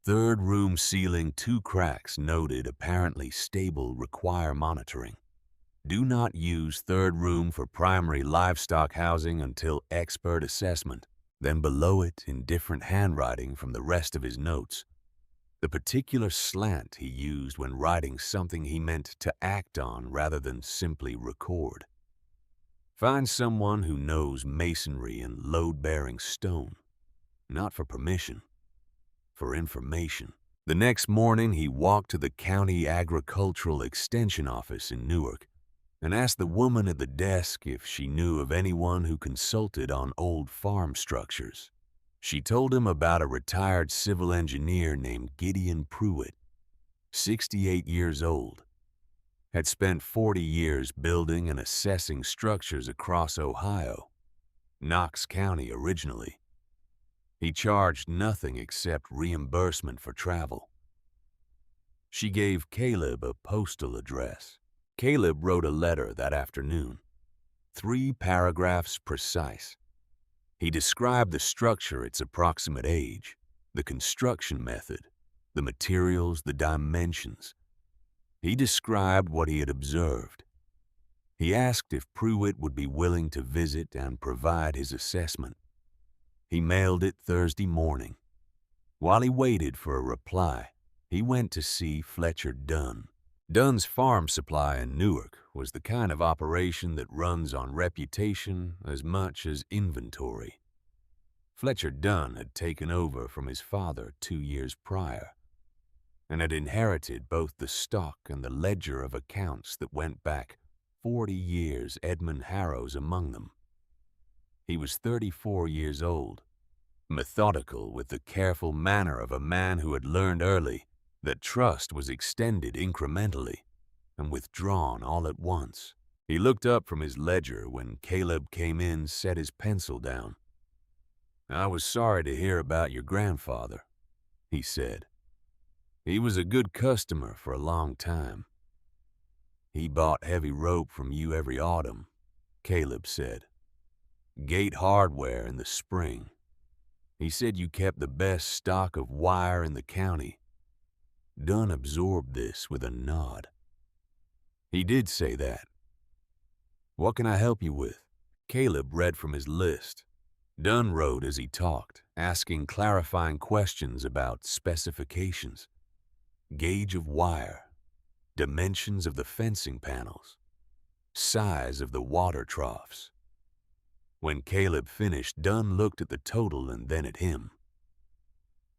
3rd room ceiling, 2 cracks noted, apparently stable, require monitoring. Do not use 3rd room for primary livestock housing until expert assessment. Then below it, in different handwriting from the rest of his notes, the particular slant he used when writing something he meant to act on rather than simply record. Find someone who knows masonry and load-bearing stone, not for permission, for information. The next morning, he walked to the County Agricultural Extension Office in Newark and asked the woman at the desk if she knew of anyone who consulted on old farm structures. She told him about a retired civil engineer named Gideon Pruitt, 68 years old, had spent 40 years building and assessing structures across Ohio, Knox County originally. He charged nothing except reimbursement for travel. She gave Caleb a postal address. Caleb wrote a letter that afternoon, 3 paragraphs precise. He described the structure, its approximate age, the construction method, the materials, the dimensions. He described what he had observed. He asked if Pruitt would be willing to visit and provide his assessment. He mailed it Thursday morning. While he waited for a reply, he went to see Fletcher Dunn. Dunn's farm supply in Newark was the kind of operation that runs on reputation as much as inventory. Fletcher Dunn had taken over from his father 2 years prior and had inherited both the stock and the ledger of accounts that went back 40 years, Edmund Harrow's among them. He was 34 years old, methodical with the careful manner of a man who had learned early that trust was extended incrementally and withdrawn all at once. He looked up from his ledger when Caleb came in, set his pencil down. "I was sorry to hear about your grandfather," he said. "He was a good customer for a long time." "He bought heavy rope from you every autumn," Caleb said. "Gate Hardware in the spring. He said you kept the best stock of wire in the county." Dunn absorbed this with a nod. "He did say that. What can I help you with?" Caleb read from his list. Dunn wrote as he talked, asking clarifying questions about specifications, gauge of wire, dimensions of the fencing panels, size of the water troughs. When Caleb finished, Dunn looked at the total and then at him.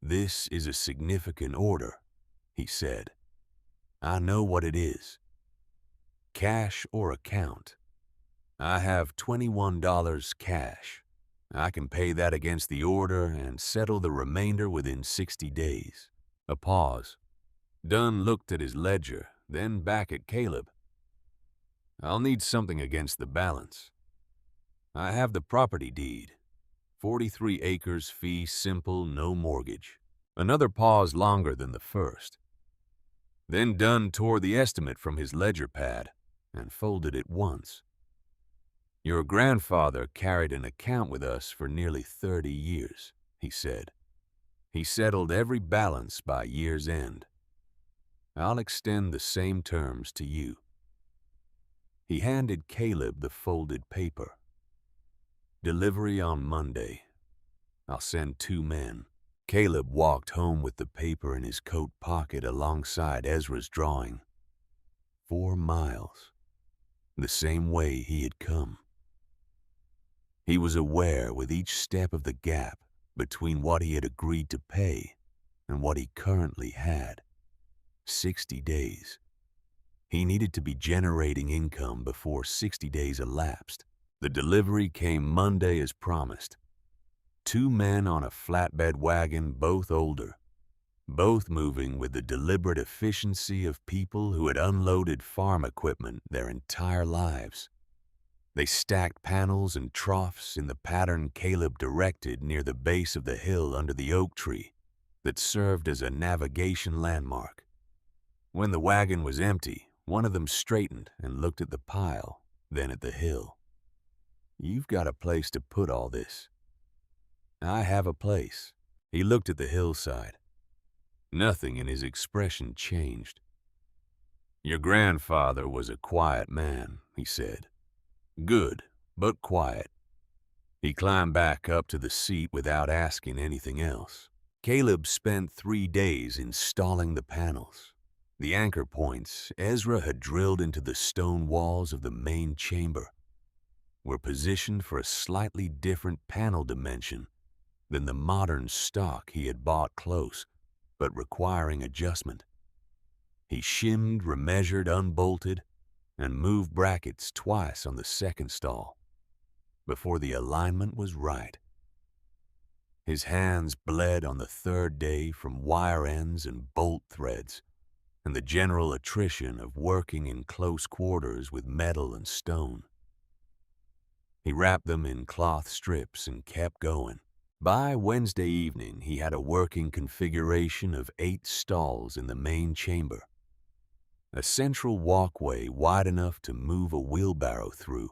"This is a significant order," he said. "I know what it is. Cash or account? I have $21 cash. I can pay that against the order and settle the remainder within 60 days. A pause. Dunn looked at his ledger, then back at Caleb. "I'll need something against the balance. I have the property deed. 43 acres, fee simple, no mortgage." Another pause longer than the first. Then Dunn tore the estimate from his ledger pad and folded it once. "Your grandfather carried an account with us for nearly 30 years, he said. "He settled every balance by year's end. I'll extend the same terms to you." He handed Caleb the folded paper. "Delivery on Monday. I'll send 2 men. Caleb walked home with the paper in his coat pocket alongside Ezra's drawing. 4 miles. The same way he had come. He was aware with each step of the gap between what he had agreed to pay and what he currently had. 60 days. He needed to be generating income before 60 days elapsed. The delivery came Monday as promised. 2 men on a flatbed wagon, both older, both moving with the deliberate efficiency of people who had unloaded farm equipment their entire lives. They stacked panels and troughs in the pattern Caleb directed near the base of the hill under the oak tree that served as a navigation landmark. When the wagon was empty, one of them straightened and looked at the pile, then at the hill. "You've got a place to put all this." "I have a place." He looked at the hillside. Nothing in his expression changed. "Your grandfather was a quiet man," he said. "Good, but quiet." He climbed back up to the seat without asking anything else. Caleb spent 3 days installing the panels. The anchor points Ezra had drilled into the stone walls of the main chamber were positioned for a slightly different panel dimension than the modern stock he had bought close, but requiring adjustment. He shimmed, remeasured, unbolted, and moved brackets twice on the second stall before the alignment was right. His hands bled on the 3rd day from wire ends and bolt threads and the general attrition of working in close quarters with metal and stone. He wrapped them in cloth strips and kept going. By Wednesday evening, he had a working configuration of 8 stalls in the main chamber, a central walkway wide enough to move a wheelbarrow through,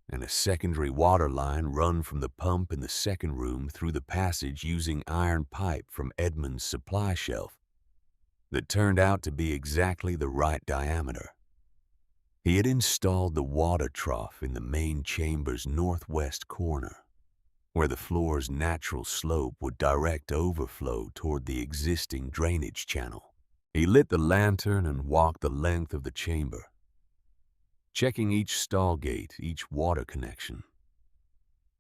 and a secondary water line run from the pump in the second room through the passage using iron pipe from Edmund's supply shelf that turned out to be exactly the right diameter. He had installed the water trough in the main chamber's northwest corner, where the floor's natural slope would direct overflow toward the existing drainage channel. He lit the lantern and walked the length of the chamber, checking each stall gate, each water connection.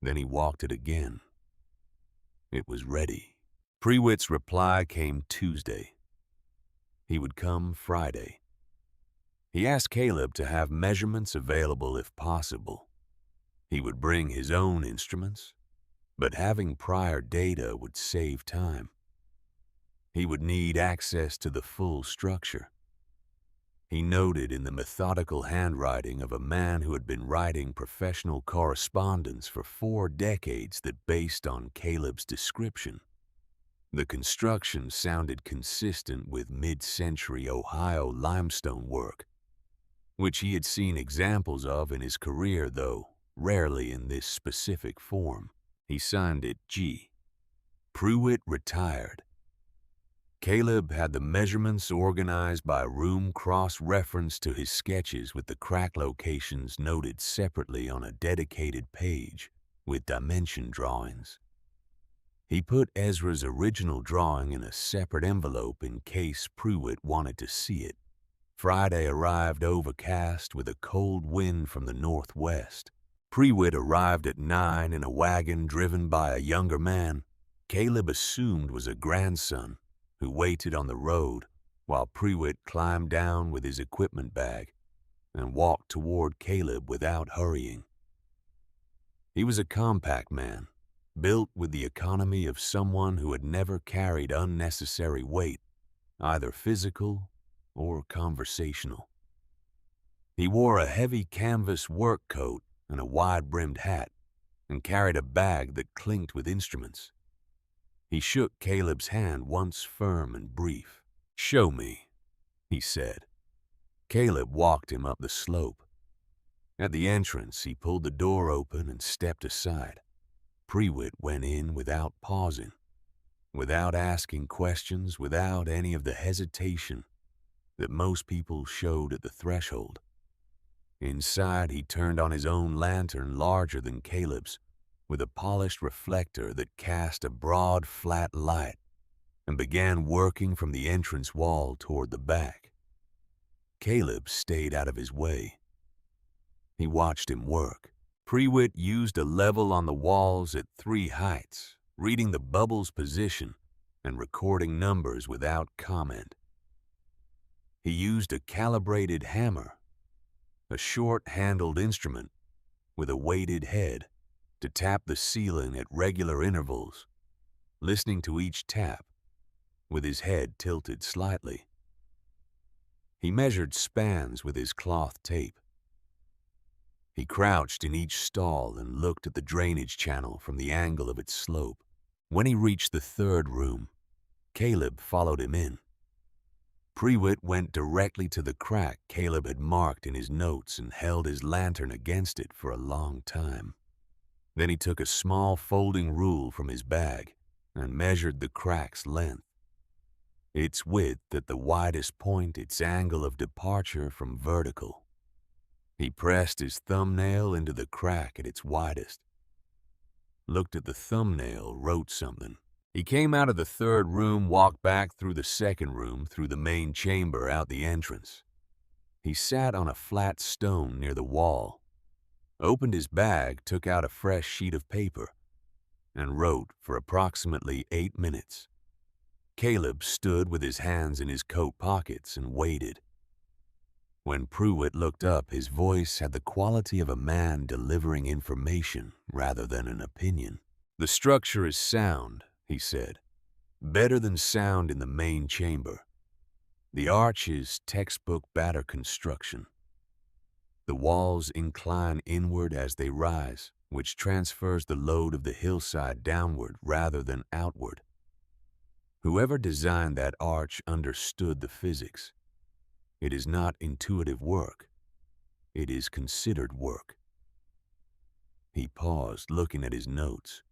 Then he walked it again. It was ready. Prewitt's reply came Tuesday. He would come Friday. He asked Caleb to have measurements available if possible. He would bring his own instruments, but having prior data would save time. He would need access to the full structure. He noted in the methodical handwriting of a man who had been writing professional correspondence for 4 decades that based on Caleb's description, the construction sounded consistent with mid-century Ohio limestone work, which he had seen examples of in his career, though rarely in this specific form. He signed it G. Prewitt retired. Caleb had the measurements organized by room cross-referenced to his sketches with the crack locations noted separately on a dedicated page with dimension drawings. He put Ezra's original drawing in a separate envelope in case Prewitt wanted to see it. Friday arrived overcast with a cold wind from the northwest. Prewitt arrived at 9 in a wagon driven by a younger man Caleb assumed was a grandson who waited on the road while Prewitt climbed down with his equipment bag and walked toward Caleb without hurrying. He was a compact man, built with the economy of someone who had never carried unnecessary weight, either physical or conversational. He wore a heavy canvas work coat and a wide-brimmed hat, and carried a bag that clinked with instruments. He shook Caleb's hand once firm and brief. "Show me," he said. Caleb walked him up the slope. At the entrance, he pulled the door open and stepped aside. Prewitt went in without pausing, without asking questions, without any of the hesitation that most people showed at the threshold. Inside, he turned on his own lantern larger than Caleb's, with a polished reflector that cast a broad, flat light, and began working from the entrance wall toward the back. Caleb stayed out of his way. He watched him work. Prewitt used a level on the walls at 3 heights, reading the bubble's position and recording numbers without comment. He used a calibrated hammer, a short-handled instrument with a weighted head, to tap the ceiling at regular intervals, listening to each tap with his head tilted slightly. He measured spans with his cloth tape. He crouched in each stall and looked at the drainage channel from the angle of its slope. When he reached the third room, Caleb followed him in. Prewitt went directly to the crack Caleb had marked in his notes and held his lantern against it for a long time. Then he took a small folding rule from his bag and measured the crack's length, its width at the widest point, its angle of departure from vertical. He pressed his thumbnail into the crack at its widest, looked at the thumbnail, wrote something. He came out of the third room, walked back through the second room, through the main chamber, out the entrance. He sat on a flat stone near the wall, opened his bag, took out a fresh sheet of paper, and wrote for approximately 8 minutes. Caleb stood with his hands in his coat pockets and waited. When Prewitt looked up, his voice had the quality of a man delivering information rather than an opinion. "The structure is sound," he said. "Better than sound in the main chamber. The arch is textbook batter construction. The walls incline inward as they rise, which transfers the load of the hillside downward rather than outward. Whoever designed that arch understood the physics. It is not intuitive work. It is considered work." He paused, looking at his notes.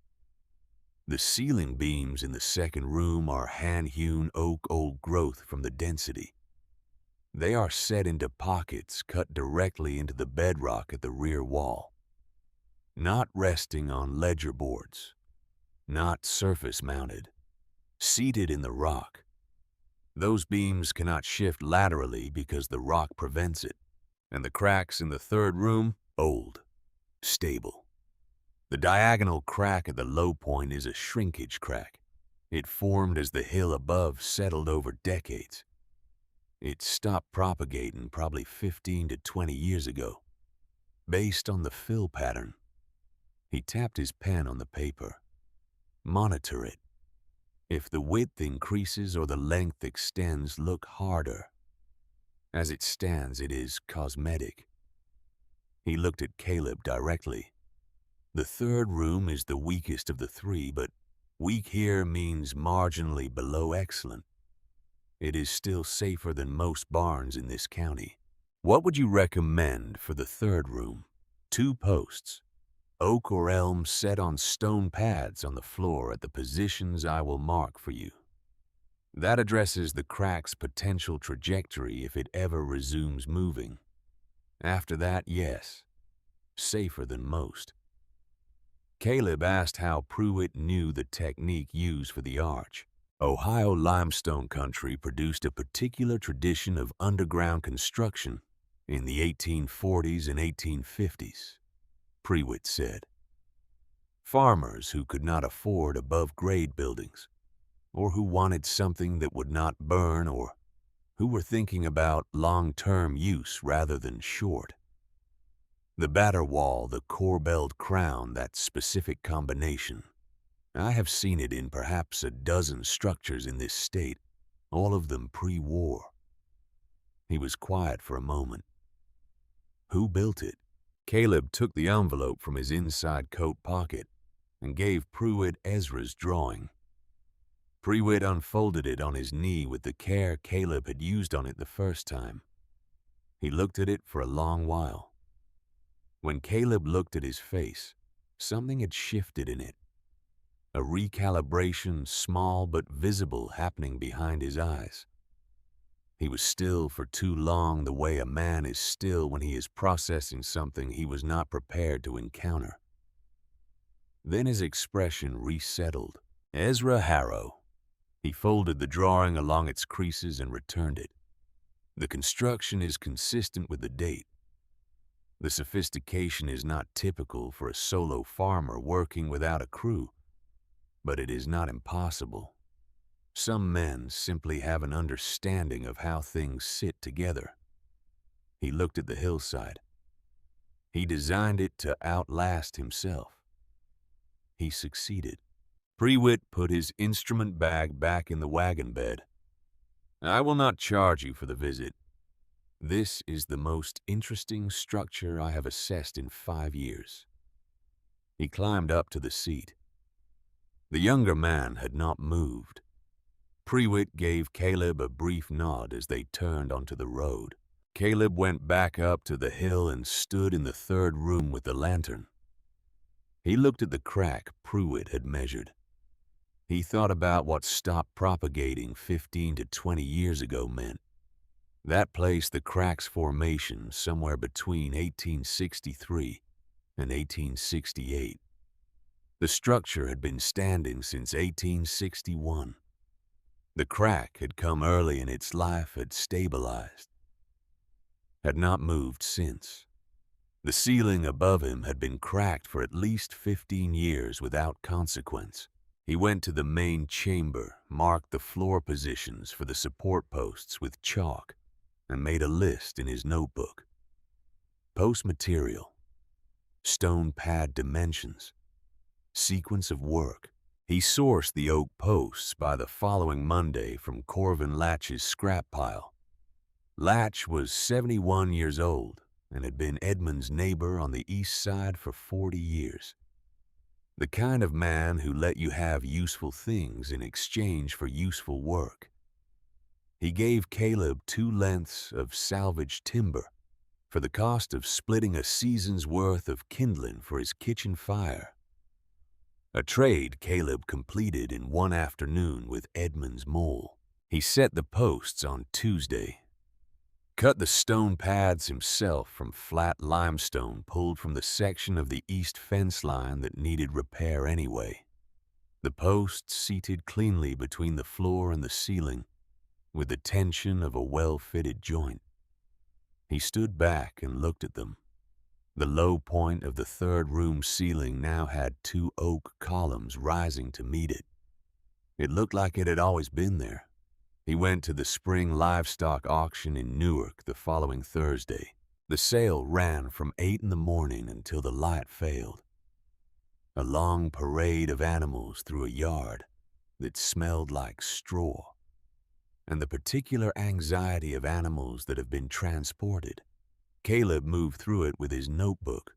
"The ceiling beams in the second room are hand-hewn oak old growth from the density. They are set into pockets cut directly into the bedrock at the rear wall, not resting on ledger boards, not surface-mounted, seated in the rock. Those beams cannot shift laterally because the rock prevents it. And the cracks in the third room, old, stable. The diagonal crack at the low point is a shrinkage crack. It formed as the hill above settled over decades. It stopped propagating probably 15 to 20 years ago, based on the fill pattern." He tapped his pen on the paper. "Monitor it. If the width increases or the length extends, look harder. As it stands, it is cosmetic." He looked at Caleb directly. "The third room is the weakest of the three, but weak here means marginally below excellent. It is still safer than most barns in this county. What would you recommend for the third room?" "2 posts. Oak or elm set on stone pads on the floor at the positions I will mark for you. That addresses the crack's potential trajectory if it ever resumes moving. After that, yes, safer than most." Caleb asked how Prewitt knew the technique used for the arch. "Ohio limestone country produced a particular tradition of underground construction in the 1840s and 1850s, Prewitt said. Farmers who could not afford above-grade buildings, or who wanted something that would not burn, or who were thinking about long-term use rather than short. The batter wall, the corbelled crown, that specific combination. I have seen it in perhaps a dozen structures in this state, all of them pre-war." He was quiet for a moment. "Who built it?" Caleb took the envelope from his inside coat pocket and gave Prewitt Ezra's drawing. Prewitt unfolded it on his knee with the care Caleb had used on it the first time. He looked at it for a long while. When Caleb looked at his face, something had shifted in it. A recalibration, small but visible, happening behind his eyes. He was still for too long, the way a man is still when he is processing something he was not prepared to encounter. Then his expression resettled. "Ezra Harrow." He folded the drawing along its creases and returned it. "The construction is consistent with the date. The sophistication is not typical for a solo farmer working without a crew, but it is not impossible. Some men simply have an understanding of how things sit together. He looked at the hillside. He designed it to outlast himself. He succeeded. Prewitt put his instrument bag back in the wagon bed. I will not charge you for the visit. This is the most interesting structure I have assessed in 5 years. He climbed up to the seat. The younger man had not moved. Prewitt gave Caleb a brief nod as they turned onto the road. Caleb went back up to the hill and stood in the third room with the lantern. He looked at the crack Prewitt had measured. He thought about what stop propagating 15 to 20 years ago meant. That placed the crack's formation somewhere between 1863 and 1868. The structure had been standing since 1861. The crack had come early in its life, had stabilized, had not moved since. The ceiling above him had been cracked for at least 15 years without consequence. He went to the main chamber, marked the floor positions for the support posts with chalk, and made a list in his notebook. Post material, stone pad dimensions, sequence of work. He sourced the oak posts by the following Monday from Corvin Latch's scrap pile. Latch was 71 years old and had been Edmund's neighbor on the east side for 40 years. The kind of man who let you have useful things in exchange for useful work. He gave Caleb 2 lengths of salvaged timber for the cost of splitting a season's worth of kindling for his kitchen fire. A trade Caleb completed in one afternoon with Edmund's mole. He set the posts on Tuesday, cut the stone pads himself from flat limestone pulled from the section of the east fence line that needed repair anyway. The posts seated cleanly between the floor and the ceiling, with the tension of a well-fitted joint. He stood back and looked at them. The low point of the third room ceiling now had 2 oak columns rising to meet it. It looked like it had always been there. He went to the spring livestock auction in Newark the following Thursday. The sale ran from 8 in the morning until the light failed. A long parade of animals through a yard that smelled like straw, and the particular anxiety of animals that have been transported. Caleb moved through it with his notebook,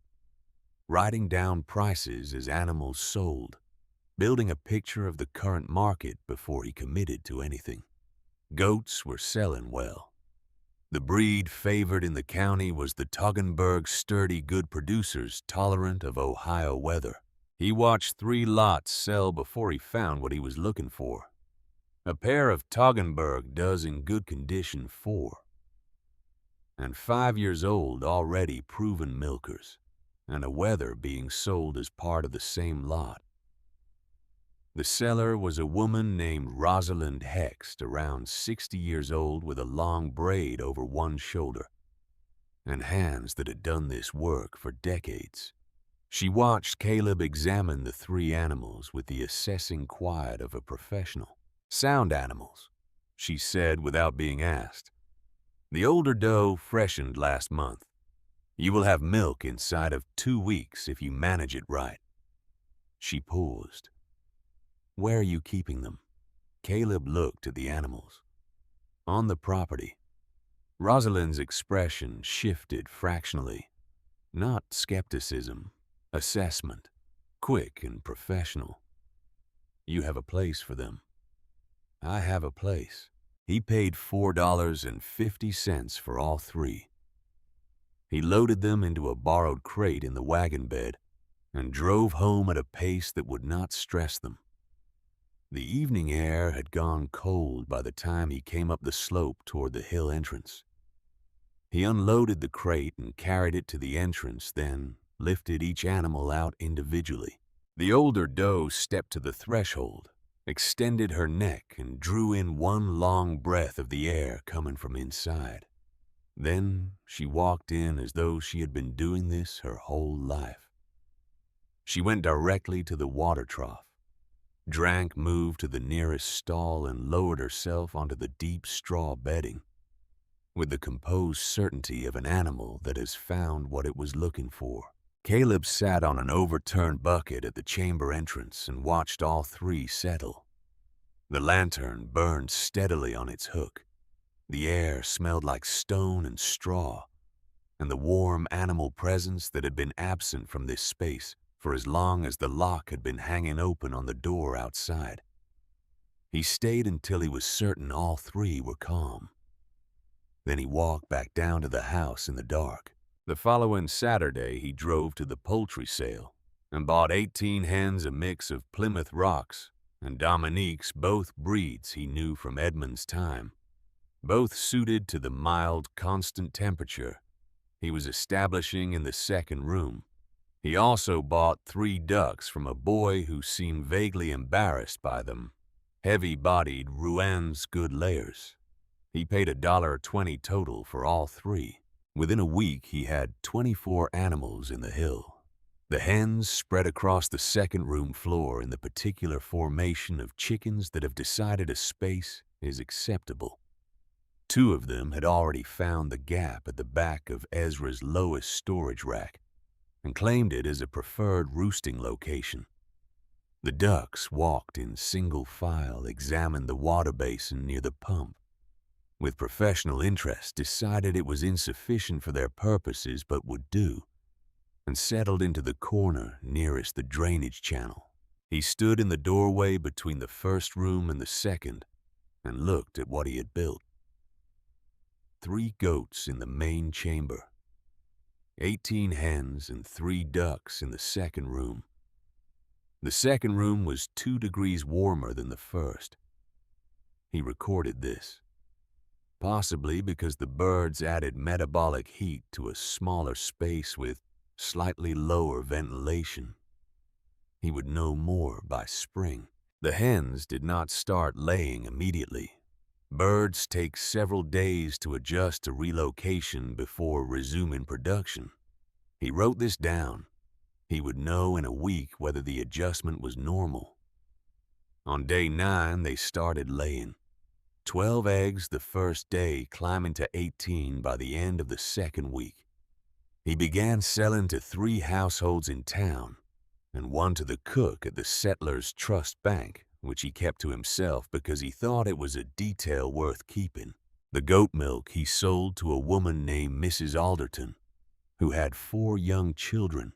writing down prices as animals sold, building a picture of the current market before he committed to anything. Goats were selling well. The breed favored in the county was the Toggenburg sturdy good producers tolerant of Ohio weather. He watched 3 lots sell before he found what he was looking for. A pair of Toggenburg does in good condition 4. And 5 years old already proven milkers, and a wether being sold as part of the same lot. The seller was a woman named Rosalind Hext, around 60 years old with a long braid over one shoulder, and hands that had done this work for decades. She watched Caleb examine the 3 animals with the assessing quiet of a professional. Sound animals, she said without being asked. The older doe freshened last month. You will have milk inside of 2 weeks if you manage it right. She paused. Where are you keeping them? Caleb looked at the animals. On the property. Rosalind's expression shifted fractionally. Not skepticism, assessment, quick and professional. You have a place for them. I have a place. He paid $4.50 for all 3. He loaded them into a borrowed crate in the wagon bed and drove home at a pace that would not stress them. The evening air had gone cold by the time he came up the slope toward the hill entrance. He unloaded the crate and carried it to the entrance, then lifted each animal out individually. The older doe stepped to the threshold, extended her neck, and drew in one long breath of the air coming from inside. Then she walked in as though she had been doing this her whole life. She went directly to the water trough, Drank moved to the nearest stall and lowered herself onto the deep straw bedding, with the composed certainty of an animal that has found what it was looking for. Caleb sat on an overturned bucket at the chamber entrance and watched all three settle. The lantern burned steadily on its hook. The air smelled like stone and straw, and the warm animal presence that had been absent from this space for as long as the lock had been hanging open on the door outside. He stayed until he was certain all three were calm. Then he walked back down to the house in the dark. The following Saturday, he drove to the poultry sale and bought 18 hens, a mix of Plymouth Rocks and Dominiques, both breeds he knew from Edmund's time, both suited to the mild, constant temperature he was establishing in the second room. He also bought 3 ducks from a boy who seemed vaguely embarrassed by them, heavy-bodied Rouen's good layers. He paid $1.20 total for all 3. Within a week, he had 24 animals in the hill. The hens spread across the second room floor in the particular formation of chickens that have decided a space is acceptable. 2 of them had already found the gap at the back of Ezra's lowest storage rack and claimed it as a preferred roosting location. The ducks walked in single file, examined the water basin near the pump. With professional interest, decided it was insufficient for their purposes but would do, and settled into the corner nearest the drainage channel. He stood in the doorway between the first room and the second and looked at what he had built. 3 goats in the main chamber, 18 hens and 3 ducks in the second room. The second room was 2 degrees warmer than the first. He recorded this, possibly because the birds added metabolic heat to a smaller space with slightly lower ventilation. He would know more by spring. The hens did not start laying immediately. Birds take several days to adjust to relocation before resuming production. He wrote this down. He would know in a week whether the adjustment was normal. On day 9, they started laying. 12 eggs the first day, climbing to 18 by the end of the second week. He began selling to 3 households in town and 1 to the cook at the Settlers Trust Bank, which he kept to himself because he thought it was a detail worth keeping. The goat milk he sold to a woman named Mrs. Alderton, who had 4 young children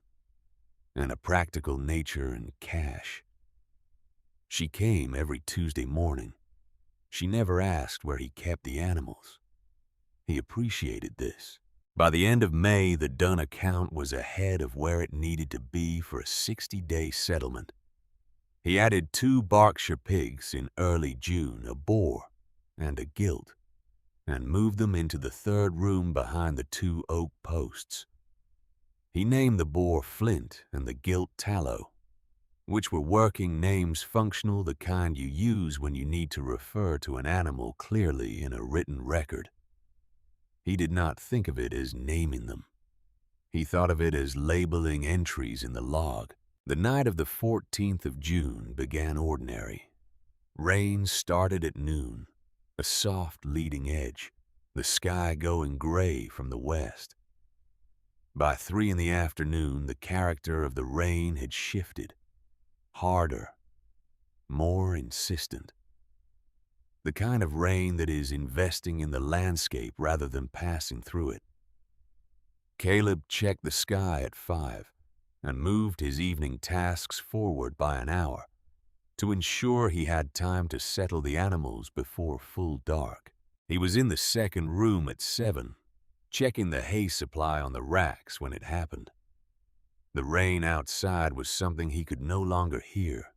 and a practical nature and cash. She came every Tuesday morning. She never asked where he kept the animals. He appreciated this. By the end of May, the Dunn account was ahead of where it needed to be for a 60-day settlement. He added 2 Berkshire pigs in early June, a boar and a gilt, and moved them into the third room behind the 2 oak posts. He named the boar Flint and the gilt Tallow, which were working names functional, the kind you use when you need to refer to an animal clearly in a written record. He did not think of it as naming them. He thought of it as labeling entries in the log. The night of the 14th of June began ordinary. Rain started at noon, a soft leading edge, the sky going gray from the west. By 3 in the afternoon, the character of the rain had shifted, harder, more insistent. The kind of rain that is investing in the landscape rather than passing through it. Caleb checked the sky at 5 and moved his evening tasks forward by an hour to ensure he had time to settle the animals before full dark. He was in the second room at 7, checking the hay supply on the racks when it happened. The rain outside was something he could no longer hear,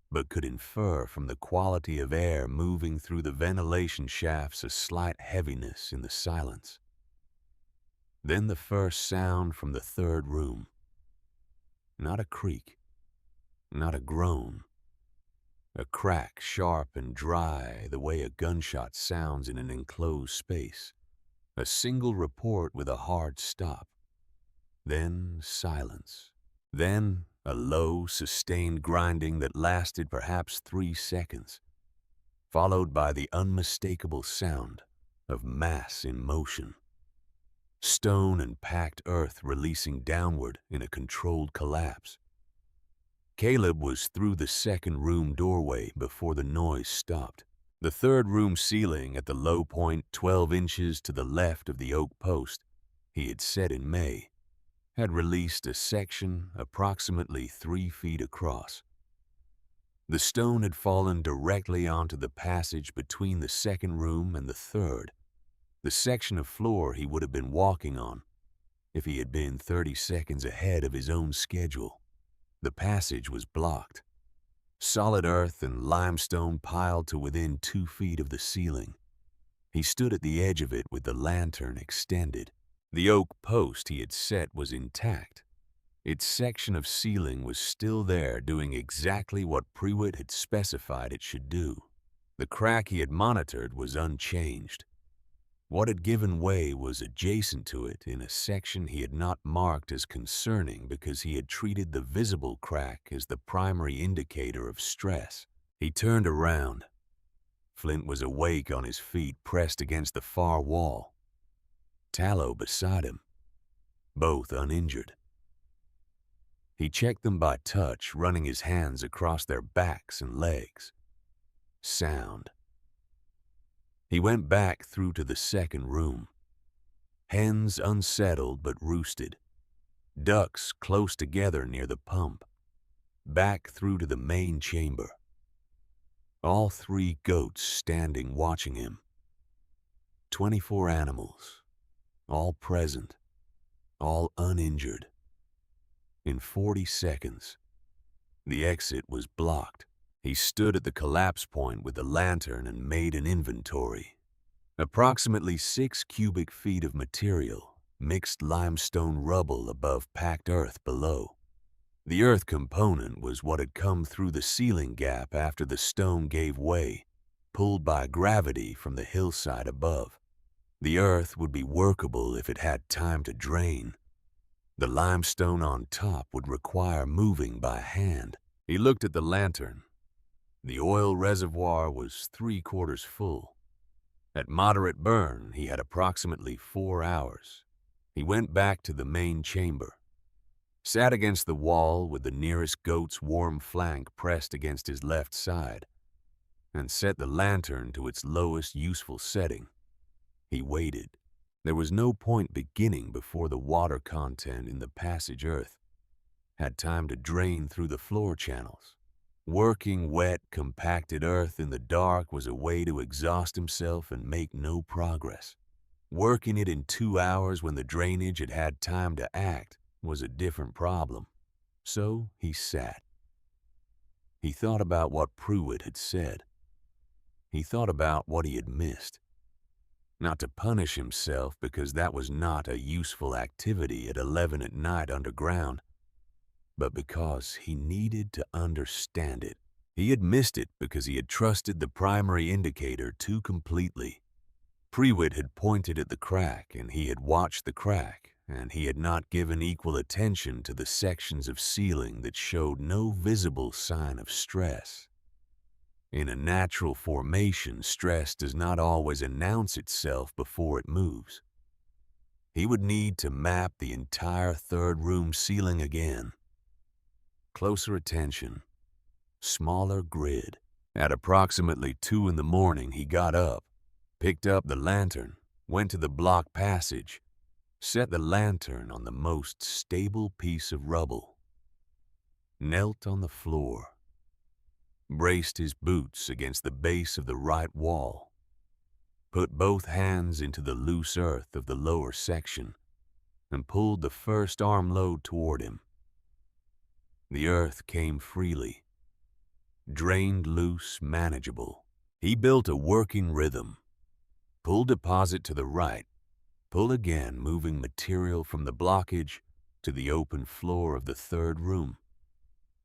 but could infer from the quality of air moving through the ventilation shafts, a slight heaviness in the silence. Then the first sound from the third room. Not a creak, not a groan. A crack, sharp and dry, the way a gunshot sounds in an enclosed space. A single report with a hard stop. Then silence. Then a low, sustained grinding that lasted perhaps 3 seconds, followed by the unmistakable sound of mass in motion. Stone and packed earth releasing downward in a controlled collapse. Caleb was through the second room doorway before the noise stopped. The third room ceiling at the low point 12 inches to the left of the oak post he had set in May had released a section approximately 3 feet across. The stone had fallen directly onto the passage between the second room and the third, the section of floor he would have been walking on if he had been 30 seconds ahead of his own schedule. The passage was blocked. Solid earth and limestone piled to within 2 feet of the ceiling. He stood at the edge of it with the lantern extended. The oak post he had set was intact. Its section of ceiling was still there, doing exactly what Prewitt had specified it should do. The crack he had monitored was unchanged. What had given way was adjacent to it in a section he had not marked as concerning because he had treated the visible crack as the primary indicator of stress. He turned around. Flint was awake on his feet, pressed against the far wall. Tallow beside him, both uninjured. He checked them by touch, running his hands across their backs and legs. Sound. He went back through to the second room. Hens unsettled but roosted. Ducks close together near the pump. Back through to the main chamber. All 3 goats standing watching him. 24 animals, all present, all uninjured. In 40 seconds, the exit was blocked. He stood at the collapse point with the lantern and made an inventory. Approximately 6 cubic feet of material, mixed limestone rubble above packed earth below. The earth component was what had come through the ceiling gap after the stone gave way, pulled by gravity from the hillside above. The earth would be workable if it had time to drain. The limestone on top would require moving by hand. He looked at the lantern. The oil reservoir was 3/4 full. At moderate burn, he had approximately 4 hours. He went back to the main chamber, sat against the wall with the nearest goat's warm flank pressed against his left side, and set the lantern to its lowest useful setting. He waited. There was no point beginning before the water content in the passage earth had time to drain through the floor channels. Working wet, compacted earth in the dark was a way to exhaust himself and make no progress. Working it in 2 hours when the drainage had had time to act was a different problem. So he sat. He thought about what Prewitt had said. He thought about what he had missed. Not to punish himself because that was not a useful activity at 11 at night underground, but because he needed to understand it. He had missed it because he had trusted the primary indicator too completely. Prewitt had pointed at the crack, and he had watched the crack, and he had not given equal attention to the sections of ceiling that showed no visible sign of stress. In a natural formation, stress does not always announce itself before it moves. He would need to map the entire third room ceiling again. Closer attention, smaller grid. At approximately 2 in the morning, he got up, picked up the lantern, went to the block passage, set the lantern on the most stable piece of rubble, knelt on the floor, braced his boots against the base of the right wall, put both hands into the loose earth of the lower section, and pulled the first armload toward him. The earth came freely, drained loose, manageable. He built a working rhythm. Pull deposit to the right, pull again, moving material from the blockage to the open floor of the third room,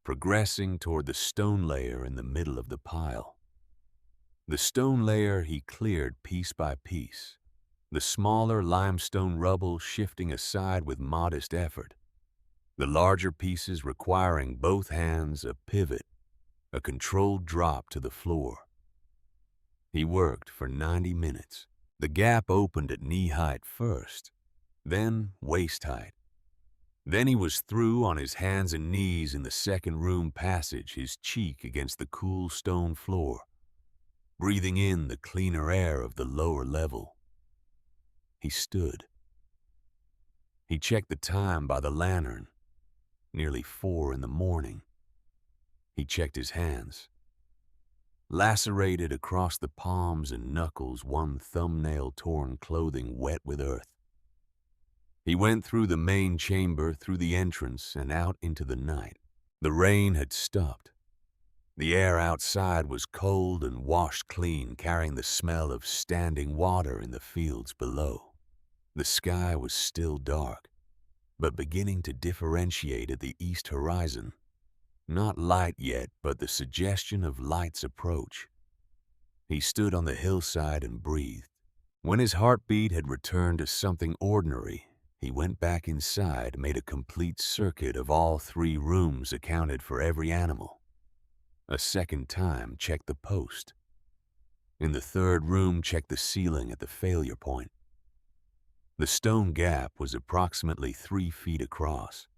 progressing toward the stone layer in the middle of the pile. The stone layer he cleared piece by piece, the smaller limestone rubble shifting aside with modest effort. the larger pieces requiring both hands, a pivot, a controlled drop to the floor. He worked for 90 minutes. The gap opened at knee height first, then waist height. Then he was through on his hands and knees in the second room passage, his cheek against the cool stone floor, breathing in the cleaner air of the lower level. He stood. He checked the time by the lantern, nearly 4 in the morning. He checked his hands. Lacerated across the palms and knuckles, one thumbnail-torn clothing wet with earth. He went through the main chamber, through the entrance, and out into the night. The rain had stopped. The air outside was cold and washed clean, carrying the smell of standing water in the fields below. The sky was still dark, but beginning to differentiate at the east horizon. Not light yet, but the suggestion of light's approach. He stood on the hillside and breathed. When his heartbeat had returned to something ordinary, he went back inside, made a complete circuit of all 3 rooms, accounted for every animal. A second time, checked the post. In the 3rd room, checked the ceiling at the failure point. The stone gap was approximately 3 feet across.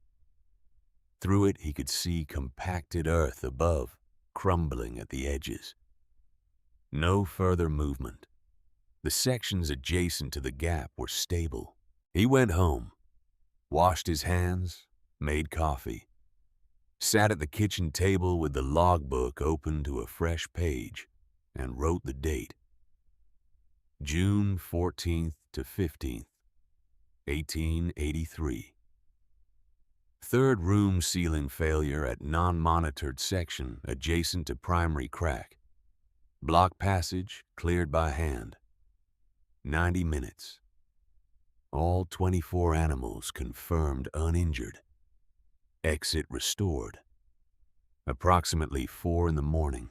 Through it, he could see compacted earth above, crumbling at the edges. No further movement. The sections adjacent to the gap were stable. He went home, washed his hands, made coffee, sat at the kitchen table with the logbook open to a fresh page, and wrote the date. June 14th to 15th, 1883. 3rd room ceiling failure at non-monitored section adjacent to primary crack. Block passage cleared by hand. 90 minutes. All 24 animals confirmed uninjured. Exit restored. Approximately 4 in the morning,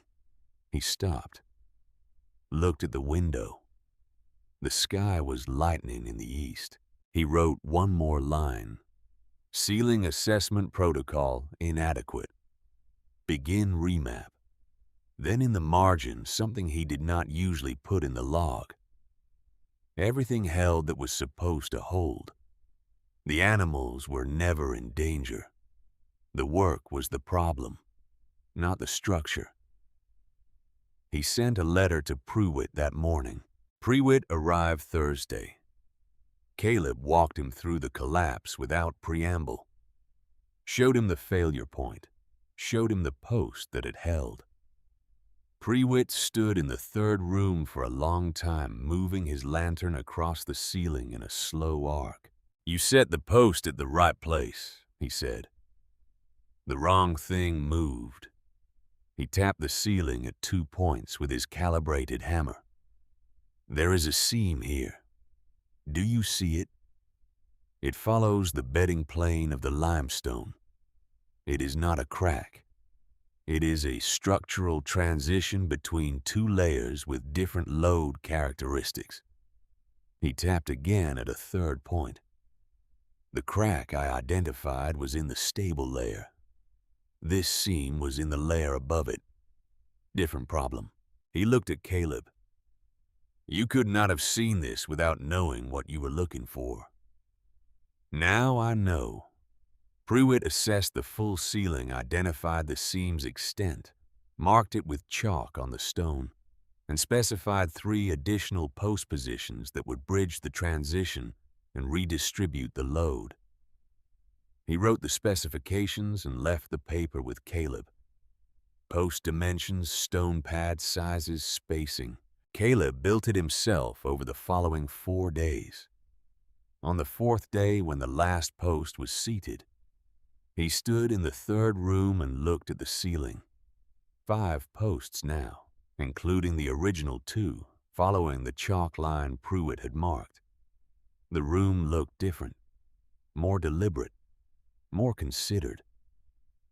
he stopped, looked at the window. The sky was lightening in the east. He wrote one more line. Ceiling assessment protocol inadequate. Begin remap. Then in the margin, something he did not usually put in the log. Everything held that was supposed to hold. The animals were never in danger. The work was the problem, not the structure. He sent a letter to Pruitt that morning. Pruitt arrived Thursday. Caleb walked him through the collapse without preamble. Showed him the failure point. Showed him the post that it held. Pruitt stood in the 3rd room for a long time, moving his lantern across the ceiling in a slow arc. You set the post at the right place, he said. The wrong thing moved. He tapped the ceiling at 2 points with his calibrated hammer. There is a seam here. Do you see it? It follows the bedding plane of the limestone. It is not a crack. It is a structural transition between 2 layers with different load characteristics. He tapped again at a 3rd point. The crack I identified was in the stable layer. This seam was in the layer above it. Different problem. He looked at Caleb. You could not have seen this without knowing what you were looking for. Now I know. Pruitt assessed the full ceiling, identified the seam's extent, marked it with chalk on the stone, and specified 3 additional post positions that would bridge the transition and redistribute the load. He wrote the specifications and left the paper with Caleb. Post dimensions, stone pad sizes, spacing. Caleb built it himself over the following 4 days. On the 4th day, when the last post was seated, he stood in the 3rd room and looked at the ceiling. 5 posts now, including the original 2, following the chalk line Pruitt had marked. The room looked different, more deliberate, more considered.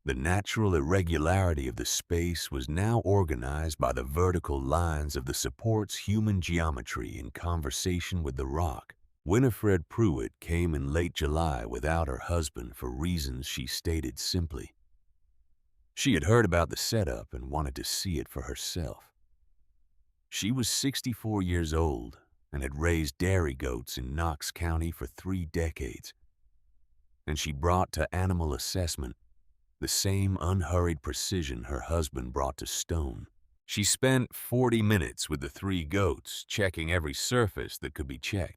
The natural irregularity of the space was now organized by the vertical lines of the support's human geometry in conversation with the rock. Winifred Pruitt came in late July without her husband for reasons she stated simply. She had heard about the setup and wanted to see it for herself. She was 64 years old and had raised dairy goats in Knox County for 3 decades, and she brought to animal assessment the same unhurried precision her husband brought to stone. She spent 40 minutes with the 3 goats, checking every surface that could be checked.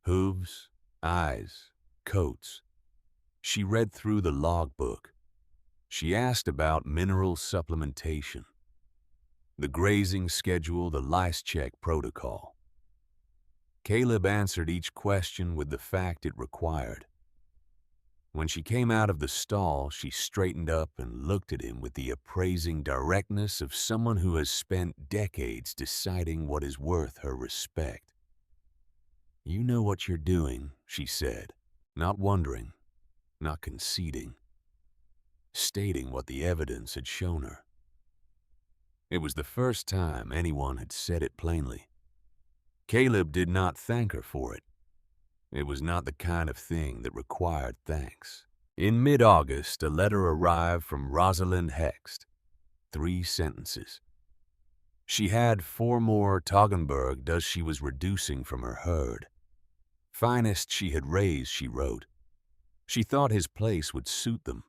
Hooves, eyes, coats. She read through the logbook. She asked about mineral supplementation, the grazing schedule, the lice check protocol. Caleb answered each question with the fact it required. When she came out of the stall, she straightened up and looked at him with the appraising directness of someone who has spent decades deciding what is worth her respect. "You know what you're doing," she said, not wondering, not conceding, stating what the evidence had shown her. It was the first time anyone had said it plainly. Caleb did not thank her for it. It was not the kind of thing that required thanks. In mid-August, a letter arrived from Rosalind Hext. 3 sentences. She had 4 more Toggenburg as she was reducing from her herd. Finest she had raised, she wrote. She thought his place would suit them.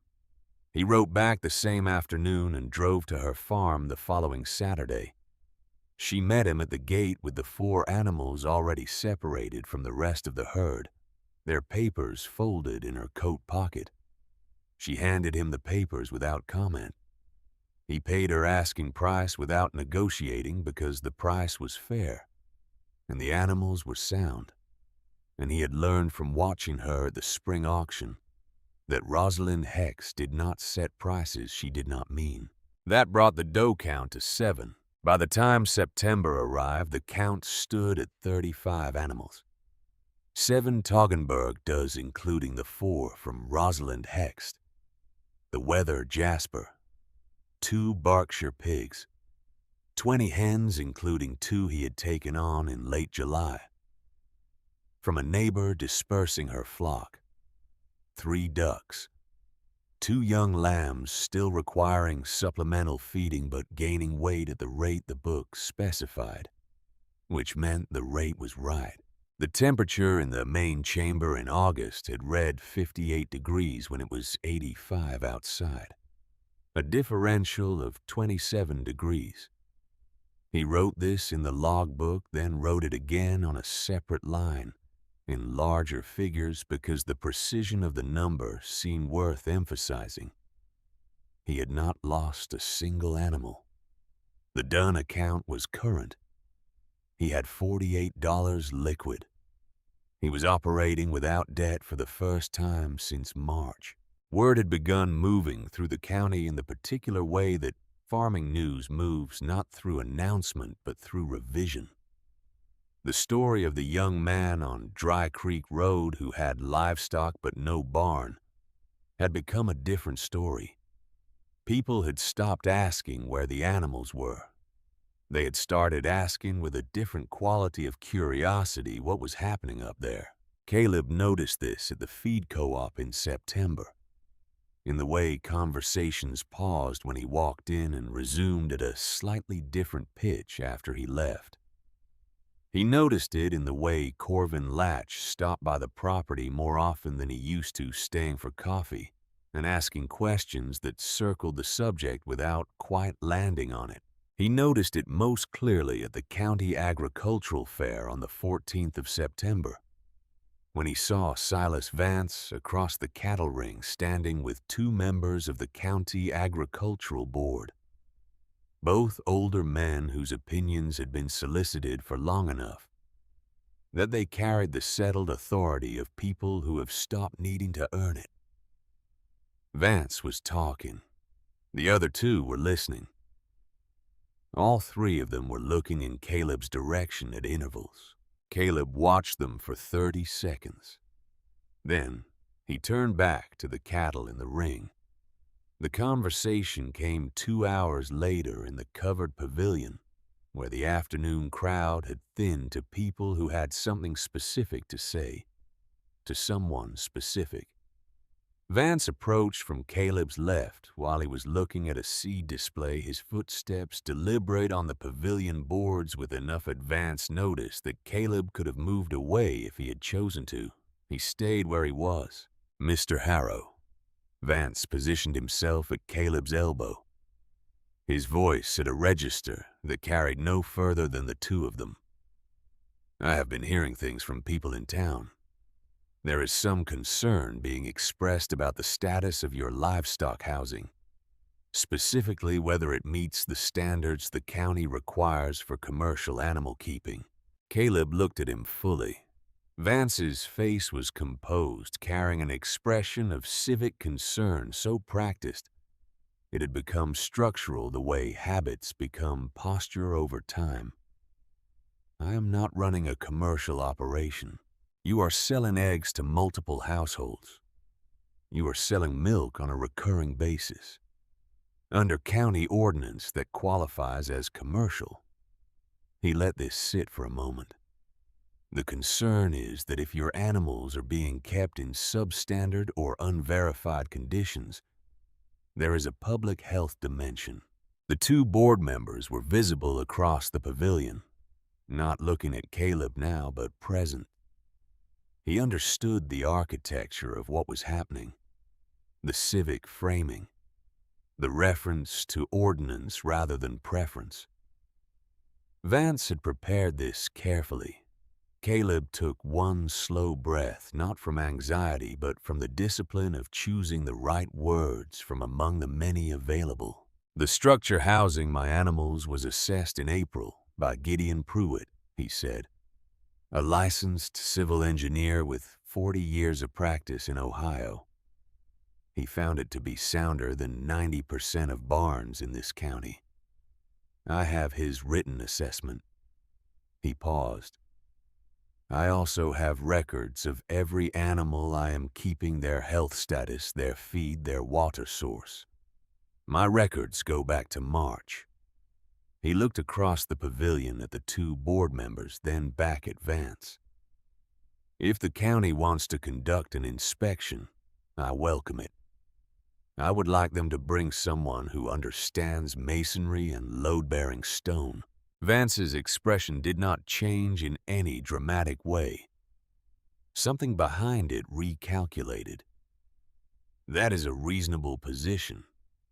He wrote back the same afternoon and drove to her farm the following Saturday. She met him at the gate with the 4 animals already separated from the rest of the herd, their papers folded in her coat pocket. She handed him the papers without comment. He paid her asking price without negotiating because the price was fair, and the animals were sound. And he had learned from watching her at the spring auction that Rosalind Hex did not set prices she did not mean. That brought the doe count to 7. By the time September arrived, the count stood at 35 animals. 7 Toggenburg does, including the 4 from Rosalind Hext, the Weather Jasper, 2 Berkshire pigs, 20 hens, including 2 he had taken on in late July, from a neighbor dispersing her flock, 3 ducks, 2 young lambs still requiring supplemental feeding but gaining weight at the rate the book specified, which meant the rate was right. The temperature in the main chamber in August had read 58 degrees when it was 85 outside, a differential of 27 degrees. He wrote this in the logbook, then wrote it again on a separate line, in larger figures because the precision of the number seemed worth emphasizing. He had not lost a single animal. The Dunn account was current. He had $48 liquid. He was operating without debt for the first time since March. Word had begun moving through the county in the particular way that farming news moves, not through announcement but through revision. The story of the young man on Dry Creek Road who had livestock but no barn had become a different story. People had stopped asking where the animals were. They had started asking with a different quality of curiosity what was happening up there. Caleb noticed this at the feed co-op in September, in the way conversations paused when he walked in and resumed at a slightly different pitch after he left. He noticed it in the way Corvin Latch stopped by the property more often than he used to, staying for coffee and asking questions that circled the subject without quite landing on it. He noticed it most clearly at the County Agricultural Fair on the 14th of September, when he saw Silas Vance across the cattle ring standing with 2 members of the County Agricultural Board, both older men whose opinions had been solicited for long enough that they carried the settled authority of people who have stopped needing to earn it. Vance was talking. The other 2 were listening. All 3 of them were looking in Caleb's direction at intervals. Caleb watched them for 30 seconds. Then he turned back to the cattle in the ring. The conversation came 2 hours later in the covered pavilion where the afternoon crowd had thinned to people who had something specific to say, to someone specific. Vance approached from Caleb's left while he was looking at a seed display, his footsteps deliberate on the pavilion boards with enough advance notice that Caleb could have moved away if he had chosen to. He stayed where he was. "Mr. Harrow." Vance positioned himself at Caleb's elbow, his voice at a register that carried no further than the two of them. "I have been hearing things from people in town. There is some concern being expressed about the status of your livestock housing, specifically whether it meets the standards the county requires for commercial animal keeping." Caleb looked at him fully. Vance's face was composed, carrying an expression of civic concern so practiced it had become structural the way habits become posture over time. "I am not running a commercial operation. You are selling eggs to multiple households. You are selling milk on a recurring basis, under county ordinance that qualifies as commercial." He let this sit for a moment. "The concern is that if your animals are being kept in substandard or unverified conditions, there is a public health dimension." The two board members were visible across the pavilion, not looking at Caleb now, but present. He understood the architecture of what was happening, the civic framing, the reference to ordinance rather than preference. Vance had prepared this carefully. Caleb took one slow breath, not from anxiety, but from the discipline of choosing the right words from among the many available. "The structure housing my animals was assessed in April by Gideon Pruitt," he said, "a licensed civil engineer with 40 years of practice in Ohio. He found it to be sounder than 90% of barns in this county. I have his written assessment." He paused. "I also have records of every animal I am keeping, their health status, their feed, their water source. My records go back to March." He looked across the pavilion at the two board members, then back at Vance. "If the county wants to conduct an inspection, I welcome it. I would like them to bring someone who understands masonry and load-bearing stone." Vance's expression did not change in any dramatic way. Something behind it recalculated. "That is a reasonable position,"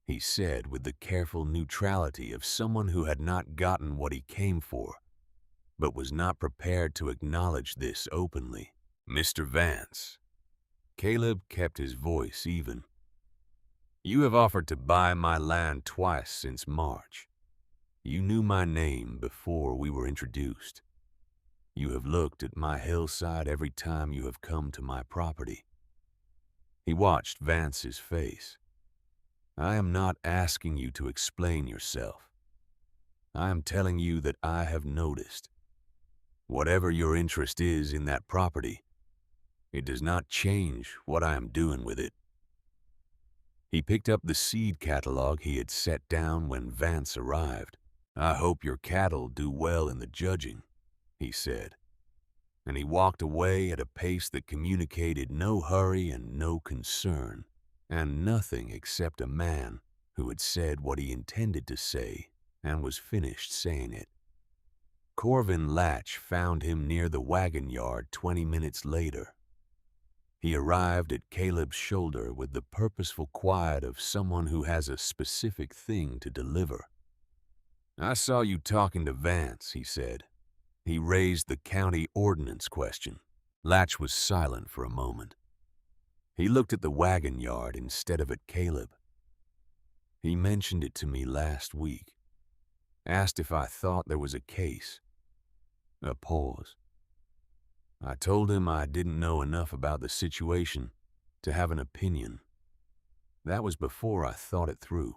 he said with the careful neutrality of someone who had not gotten what he came for, but was not prepared to acknowledge this openly. "Mr. Vance." Caleb kept his voice even. "You have offered to buy my land twice since March. You knew my name before we were introduced. You have looked at my hillside every time you have come to my property." He watched Vance's face. "I am not asking you to explain yourself. I am telling you that I have noticed. Whatever your interest is in that property, it does not change what I am doing with it." He picked up the seed catalog he had set down when Vance arrived. "I hope your cattle do well in the judging," he said, and he walked away at a pace that communicated no hurry and no concern, and nothing except a man who had said what he intended to say and was finished saying it. Corvin Latch found him near the wagon yard 20 minutes later. He arrived at Caleb's shoulder with the purposeful quiet of someone who has a specific thing to deliver. "I saw you talking to Vance," he said. He raised the county ordinance question. Latch was silent for a moment. He looked at the wagon yard instead of at Caleb. "He mentioned it to me last week. Asked if I thought there was a case." A pause. "I told him I didn't know enough about the situation to have an opinion. That was before I thought it through."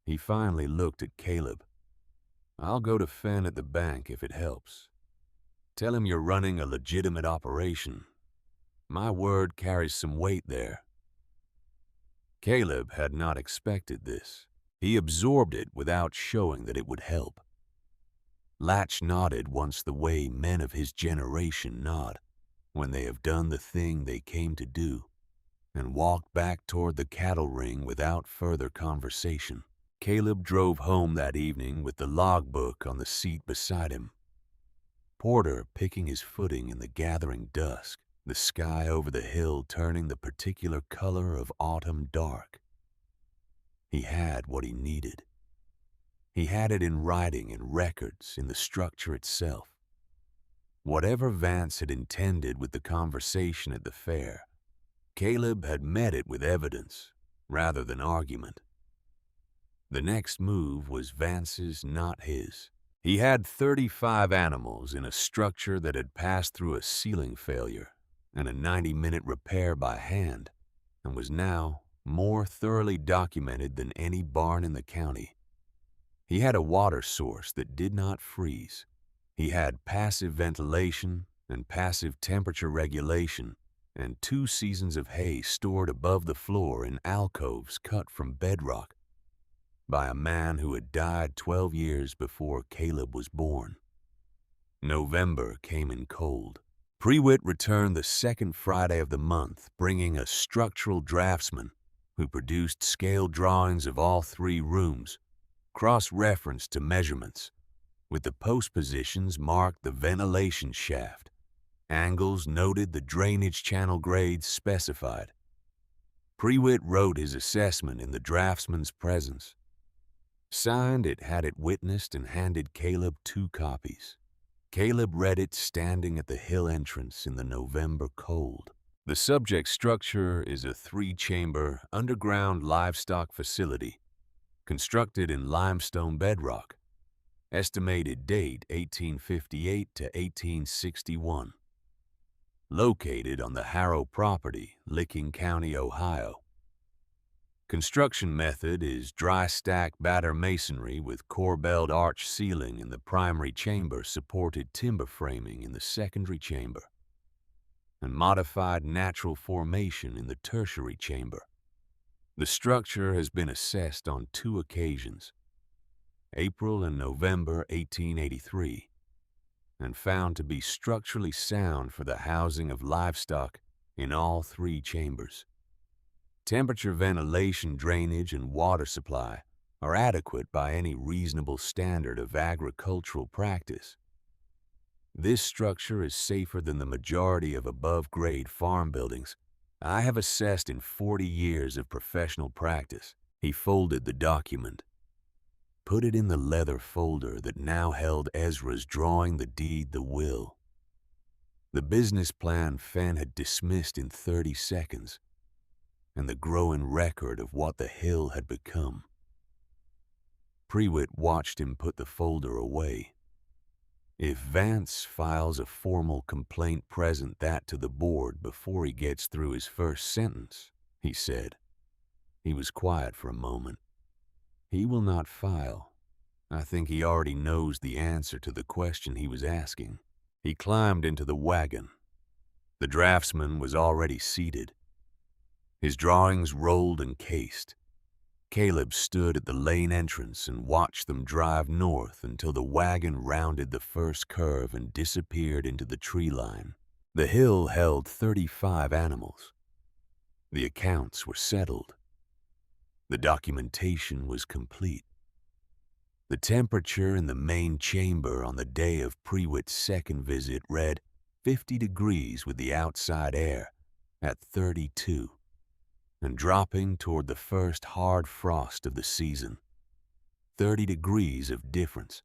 He finally looked at Caleb. "I'll go to Fenn at the bank if it helps. Tell him you're running a legitimate operation. My word carries some weight there." Caleb had not expected this. He absorbed it without showing that it would help. Latch nodded once the way men of his generation nod when they have done the thing they came to do, and walked back toward the cattle ring without further conversation. Caleb drove home that evening with the logbook on the seat beside him. Porter picking his footing in the gathering dusk, the sky over the hill turning the particular color of autumn dark. He had what he needed. He had it in writing and records, in the structure itself. Whatever Vance had intended with the conversation at the fair, Caleb had met it with evidence rather than argument. The next move was Vance's, not his. He had 35 animals in a structure that had passed through a ceiling failure and a 90-minute repair by hand, and was now more thoroughly documented than any barn in the county. He had a water source that did not freeze. He had passive ventilation and passive temperature regulation, and 2 seasons of hay stored above the floor in alcoves cut from bedrock by a man who had died 12 years before Caleb was born. November came in cold. Prewitt returned the second Friday of the month, bringing a structural draftsman who produced scale drawings of all 3 rooms, cross-referenced to measurements, with the post positions marked the ventilation shaft, angles noted, the drainage channel grades specified. Prewitt wrote his assessment in the draftsman's presence. Signed, it had it witnessed, and handed Caleb 2 copies. Caleb read it standing at the hill entrance in the November cold. The subject structure is a 3-chamber underground livestock facility constructed in limestone bedrock. Estimated date 1858 to 1861. Located on the Harrow property, Licking County, Ohio. Construction method is dry stack batter masonry with corbelled arch ceiling in the primary chamber, supported timber framing in the secondary chamber, and modified natural formation in the tertiary chamber. The structure has been assessed on 2 occasions, April and November 1883, and found to be structurally sound for the housing of livestock in all 3 chambers. Temperature, ventilation, drainage, and water supply are adequate by any reasonable standard of agricultural practice. This structure is safer than the majority of above-grade farm buildings I have assessed in 40 years of professional practice. He folded the document, put it in the leather folder that now held Ezra's drawing, the deed, the will. The business plan Fenn had dismissed in 30 seconds, and the growing record of what the hill had become. Prewitt watched him put the folder away. If Vance files a formal complaint, present that to the board before he gets through his first sentence, he said. He was quiet for a moment. He will not file. I think he already knows the answer to the question he was asking. He climbed into the wagon. The draftsman was already seated, his drawings rolled and cased. Caleb stood at the lane entrance and watched them drive north until the wagon rounded the first curve and disappeared into the tree line. The hill held 35 animals. The accounts were settled. The documentation was complete. The temperature in the main chamber on the day of Prewitt's second visit read 50 degrees with the outside air at 32. And dropping toward the first hard frost of the season. 30 degrees of difference.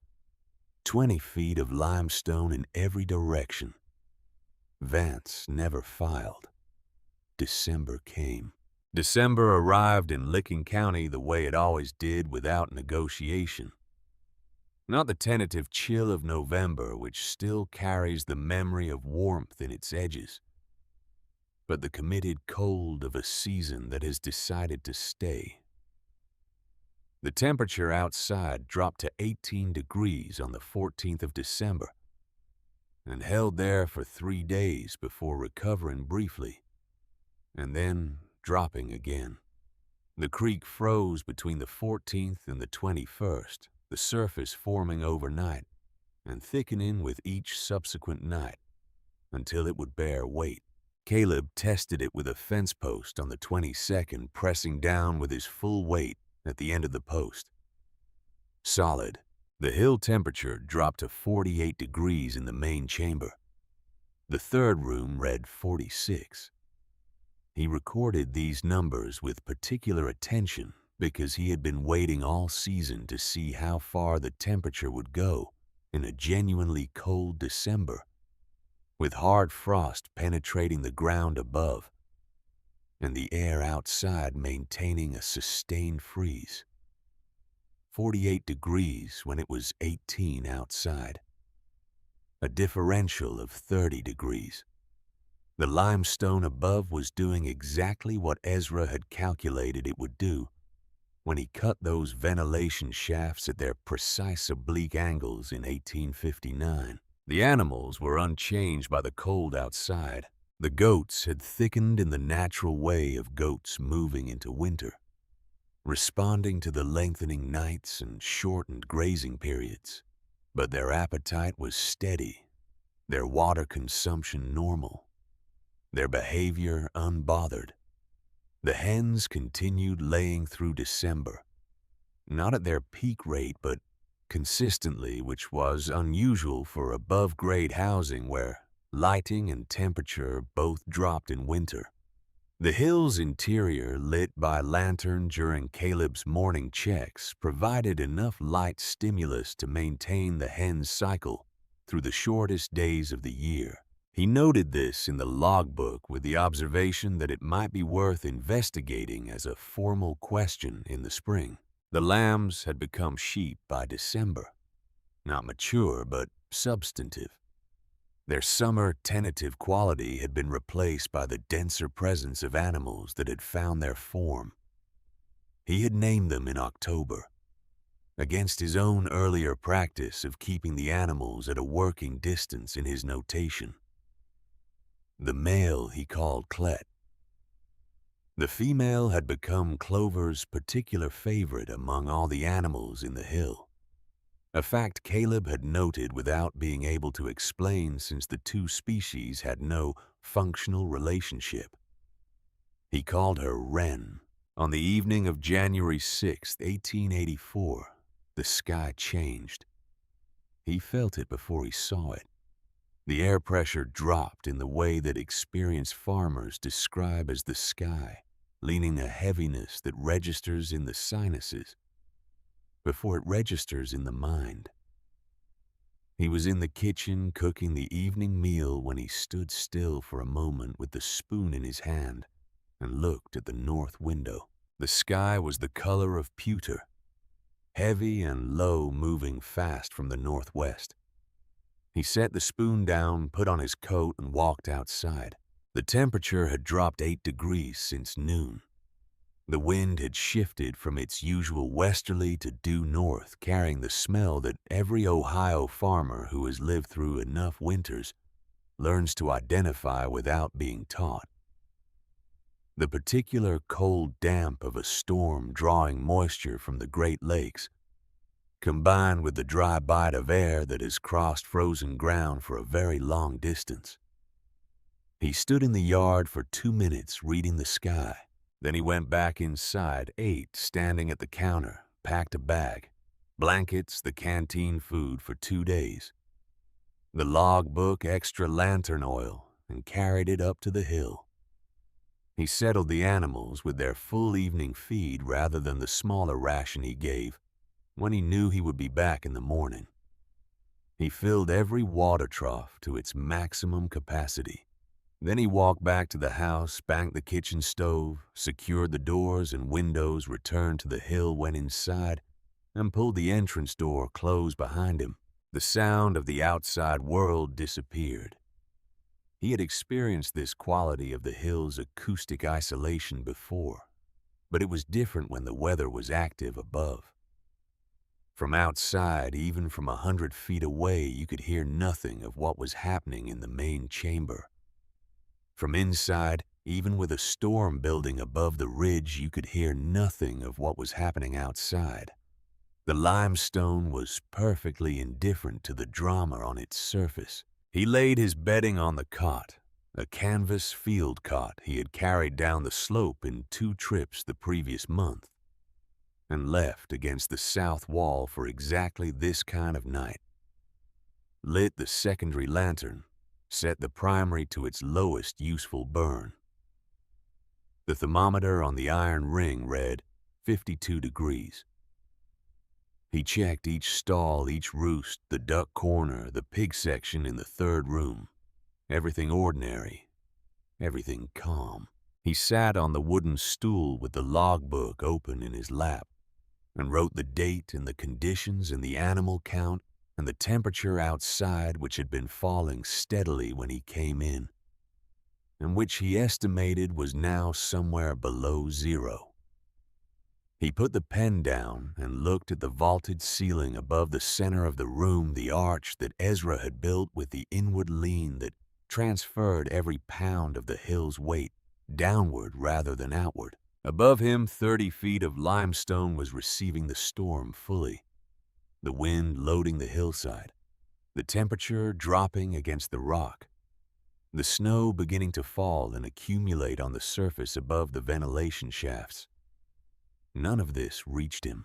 20 feet of limestone in every direction. Vance never filed. December came. December arrived in Licking County the way it always did, without negotiation. Not the tentative chill of November, which still carries the memory of warmth in its edges, but the committed cold of a season that has decided to stay. The temperature outside dropped to 18 degrees on the 14th of December and held there for 3 days before recovering briefly and then dropping again. The creek froze between the 14th and the 21st, the surface forming overnight and thickening with each subsequent night until it would bear weight. Caleb tested it with a fence post on the 22nd, pressing down with his full weight at the end of the post. Solid. The hill temperature dropped to 48 degrees in the main chamber. The third room read 46. He recorded these numbers with particular attention because he had been waiting all season to see how far the temperature would go in a genuinely cold December, with hard frost penetrating the ground above and the air outside maintaining a sustained freeze. 48 degrees when it was 18 outside. A differential of 30 degrees. The limestone above was doing exactly what Ezra had calculated it would do when he cut those ventilation shafts at their precise oblique angles in 1859. The animals were unchanged by the cold outside. The goats had thickened in the natural way of goats moving into winter, responding to the lengthening nights and shortened grazing periods. But their appetite was steady, their water consumption normal, their behavior unbothered. The hens continued laying through December, not at their peak rate, but consistently, which was unusual for above-grade housing where lighting and temperature both dropped in winter. The hill's interior, lit by lantern during Caleb's morning checks, provided enough light stimulus to maintain the hen's cycle through the shortest days of the year. He noted this in the logbook with the observation that it might be worth investigating as a formal question in the spring. The lambs had become sheep by December, not mature but substantive. Their summer tentative quality had been replaced by the denser presence of animals that had found their form. He had named them in October, against his own earlier practice of keeping the animals at a working distance in his notation. The male he called Clet. The female had become Clover's particular favorite among all the animals in the hill, a fact Caleb had noted without being able to explain since the two species had no functional relationship. He called her Wren. On the evening of January 6, 1884, the sky changed. He felt it before he saw it. The air pressure dropped in the way that experienced farmers describe as the sky, leaning a heaviness that registers in the sinuses before it registers in the mind. He was in the kitchen cooking the evening meal when he stood still for a moment with the spoon in his hand and looked at the north window. The sky was the color of pewter, heavy and low, moving fast from the northwest. He set the spoon down, put on his coat, and walked outside. The temperature had dropped 8 degrees since noon. The wind had shifted from its usual westerly to due north, carrying the smell that every Ohio farmer who has lived through enough winters learns to identify without being taught. The particular cold damp of a storm drawing moisture from the Great Lakes, combined with the dry bite of air that has crossed frozen ground for a very long distance. He stood in the yard for 2 minutes reading the sky. Then he went back inside, ate, standing at the counter, packed a bag, blankets, the canteen food for 2 days, the logbook, extra lantern oil, and carried it up to the hill. He settled the animals with their full evening feed rather than the smaller ration he gave when he knew he would be back in the morning. He filled every water trough to its maximum capacity. Then he walked back to the house, banked the kitchen stove, secured the doors and windows, returned to the hill, went inside, and pulled the entrance door closed behind him. The sound of the outside world disappeared. He had experienced this quality of the hill's acoustic isolation before, but it was different when the weather was active above. From outside, even from 100 feet away, you could hear nothing of what was happening in the main chamber. From inside, even with a storm building above the ridge, you could hear nothing of what was happening outside. The limestone was perfectly indifferent to the drama on its surface. He laid his bedding on the cot, a canvas field cot he had carried down the slope in 2 trips the previous month, and left against the south wall for exactly this kind of night. Lit the secondary lantern, set the primary to its lowest useful burn. The thermometer on the iron ring read 52 degrees. He checked each stall, each roost, the duck corner, the pig section in the 3rd room. Everything ordinary, everything calm. He sat on the wooden stool with the logbook open in his lap and wrote the date and the conditions and the animal count and the temperature outside, which had been falling steadily when he came in, and which he estimated was now somewhere below 0. He put the pen down and looked at the vaulted ceiling above the center of the room, the arch that Ezra had built with the inward lean that transferred every pound of the hill's weight downward rather than outward. Above him, 30 feet of limestone was receiving the storm fully, the wind loading the hillside, the temperature dropping against the rock, the snow beginning to fall and accumulate on the surface above the ventilation shafts. None of this reached him.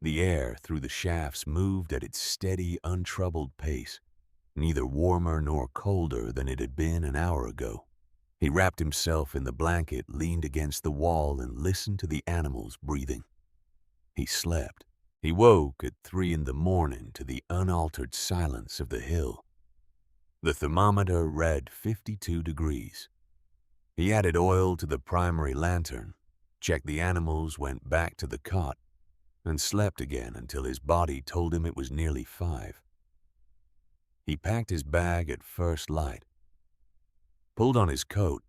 The air through the shafts moved at its steady, untroubled pace, neither warmer nor colder than it had been an hour ago. He wrapped himself in the blanket, leaned against the wall, and listened to the animals breathing. He slept. He woke at 3 in the morning to the unaltered silence of the hill. The thermometer read 52 degrees. He added oil to the primary lantern, checked the animals, went back to the cot, and slept again until his body told him it was nearly 5. He packed his bag at first light, pulled on his coat,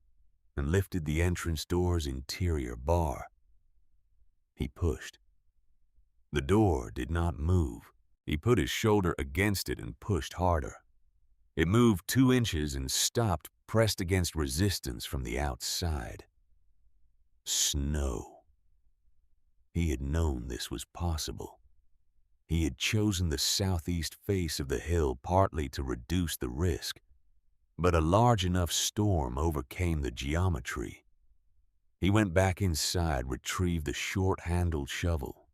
and lifted the entrance door's interior bar. He pushed. The door did not move. He put his shoulder against it and pushed harder. It moved 2 inches and stopped, pressed against resistance from the outside. Snow. He had known this was possible. He had chosen the southeast face of the hill partly to reduce the risk, but a large enough storm overcame the geometry. He went back inside, retrieved the short-handled shovel.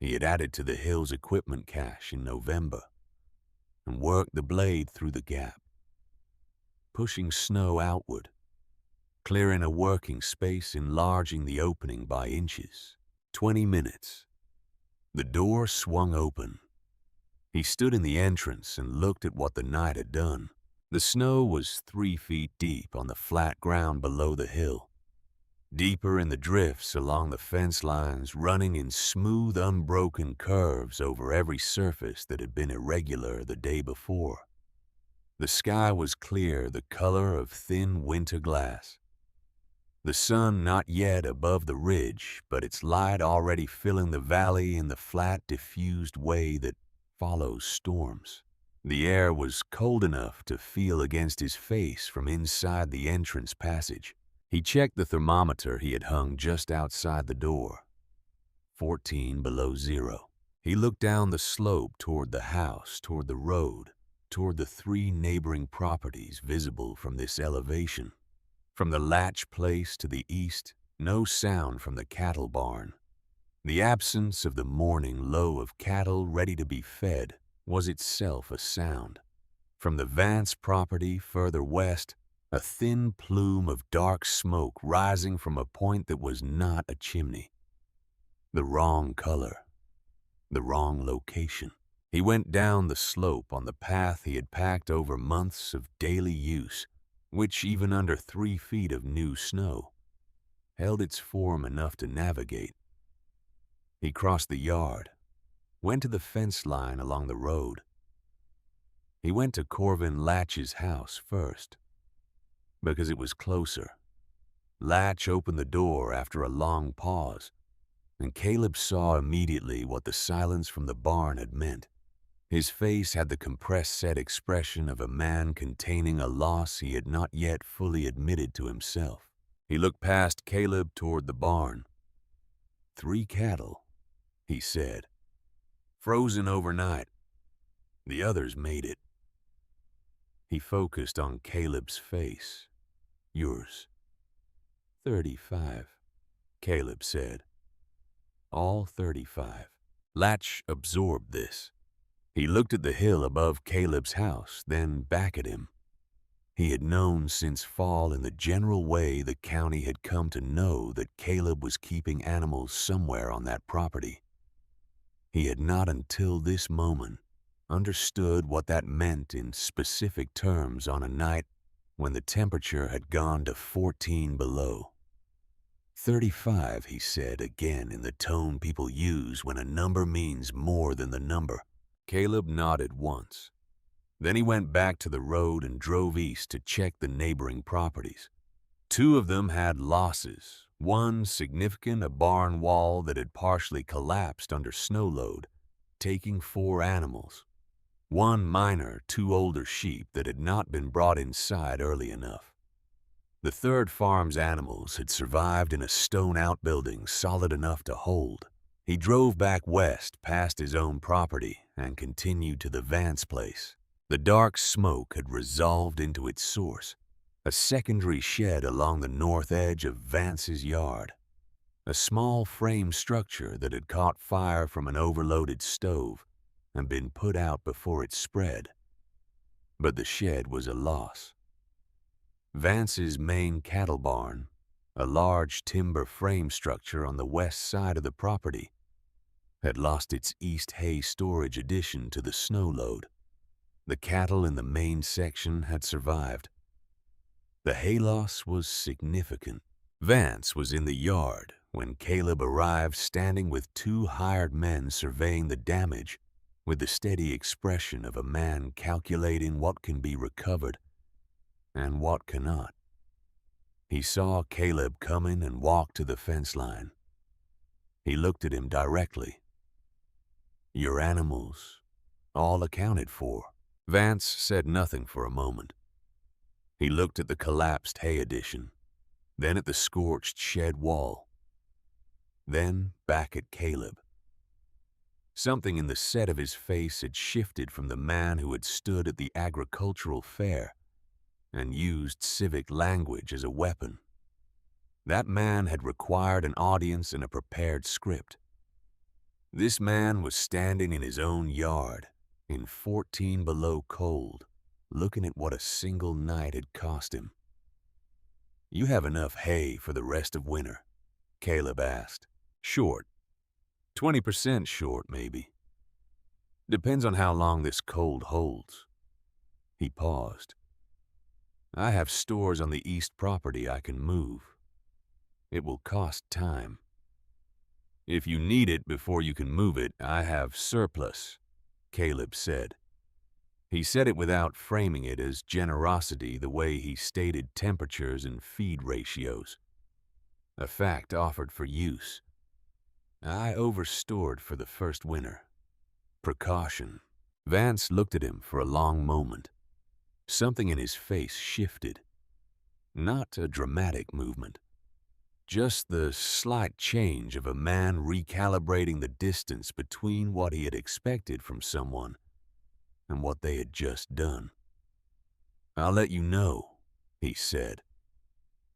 He had added to the hill's equipment cache in November and worked the blade through the gap, pushing snow outward, clearing a working space, enlarging the opening by inches. 20 minutes. The door swung open. He stood in the entrance and looked at what the night had done. The snow was 3 feet deep on the flat ground below the hill, deeper in the drifts along the fence lines, running in smooth, unbroken curves over every surface that had been irregular the day before. The sky was clear, the color of thin winter glass. The sun not yet above the ridge, but its light already filling the valley in the flat, diffused way that follows storms. The air was cold enough to feel against his face from inside the entrance passage. He checked the thermometer he had hung just outside the door. 14 below 0. He looked down the slope toward the house, toward the road, toward the 3 neighboring properties visible from this elevation. From the latch place to the east, no sound from the cattle barn. The absence of the morning low of cattle ready to be fed was itself a sound. From the Vance property further west, a thin plume of dark smoke rising from a point that was not a chimney. The wrong color, the wrong location. He went down the slope on the path he had packed over months of daily use, which, even under 3 feet of new snow, held its form enough to navigate. He crossed the yard, went to the fence line along the road. He went to Corvin Latch's house first, because it was closer. Latch opened the door after a long pause, and Caleb saw immediately what the silence from the barn had meant. His face had the compressed set expression of a man containing a loss he had not yet fully admitted to himself. He looked past Caleb toward the barn. 3 cattle. he said. "Frozen overnight. The others made it." He focused on Caleb's face. "Yours." 35, Caleb said. "All 35. Latch absorbed this. He looked at the hill above Caleb's house, then back at him. He had known since fall in the general way the county had come to know that Caleb was keeping animals somewhere on that property. He had not until this moment understood what that meant in specific terms on a night when the temperature had gone to 14 below. 35, he said again in the tone people use when a number means more than the number. Caleb nodded once. Then he went back to the road and drove east to check the neighboring properties. 2 of them had losses, one significant, a barn wall that had partially collapsed under snow load, taking 4 animals. One minor, 2 older sheep that had not been brought inside early enough. The third farm's animals had survived in a stone outbuilding solid enough to hold. He drove back west past his own property and continued to the Vance place. The dark smoke had resolved into its source, a secondary shed along the north edge of Vance's yard, a small frame structure that had caught fire from an overloaded stove and been put out before it spread. But the shed was a loss. Vance's main cattle barn, a large timber frame structure on the west side of the property, had lost its east hay storage addition to the snow load. The cattle in the main section had survived. The hay loss was significant. Vance was in the yard when Caleb arrived, standing with 2 hired men surveying the damage with the steady expression of a man calculating what can be recovered and what cannot. He saw Caleb come in and walk to the fence line. He looked at him directly. "Your animals, all accounted for." Vance said nothing for a moment. He looked at the collapsed hay addition, then at the scorched shed wall, then back at Caleb. Something in the set of his face had shifted from the man who had stood at the agricultural fair and used civic language as a weapon. That man had required an audience and a prepared script. This man was standing in his own yard, in 14 below cold, looking at what a single night had cost him. "You have enough hay for the rest of winter?" Caleb asked. "Short. 20% short, maybe. Depends on how long this cold holds." He paused. "I have stores on the east property I can move. It will cost time. If you need it before you can move it, I have surplus," Caleb said. He said it without framing it as generosity the way he stated temperatures and feed ratios. A fact offered for use. "I overstored for the first winter. Precaution." Vance looked at him for a long moment. Something in his face shifted. Not a dramatic movement. Just the slight change of a man recalibrating the distance between what he had expected from someone and what they had just done. "I'll let you know," he said.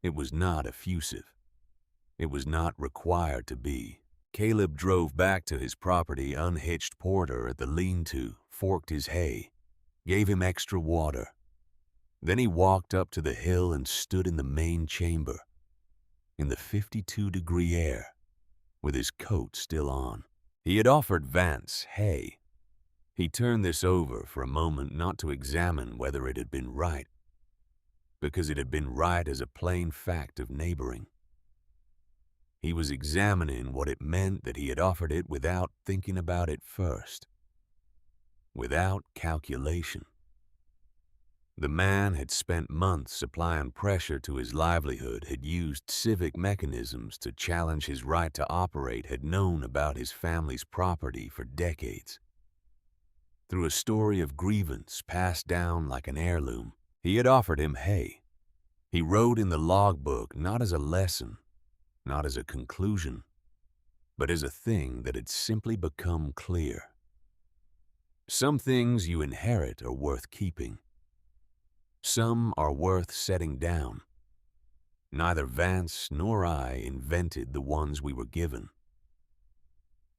It was not effusive. It was not required to be. Caleb drove back to his property, unhitched Porter at the lean-to, forked his hay, gave him extra water. Then he walked up to the hill and stood in the main chamber, in the 52-degree air, with his coat still on. He had offered Vance hay. He turned this over for a moment, not to examine whether it had been right, because it had been right as a plain fact of neighboring. He was examining what it meant that he had offered it without thinking about it first, without calculation. The man had spent months applying pressure to his livelihood, had used civic mechanisms to challenge his right to operate, had known about his family's property for decades. Through a story of grievance passed down like an heirloom, he had offered him hay. He wrote in the logbook not as a lesson, not as a conclusion, but as a thing that had simply become clear. Some things you inherit are worth keeping. Some are worth setting down. Neither Vance nor I invented the ones we were given.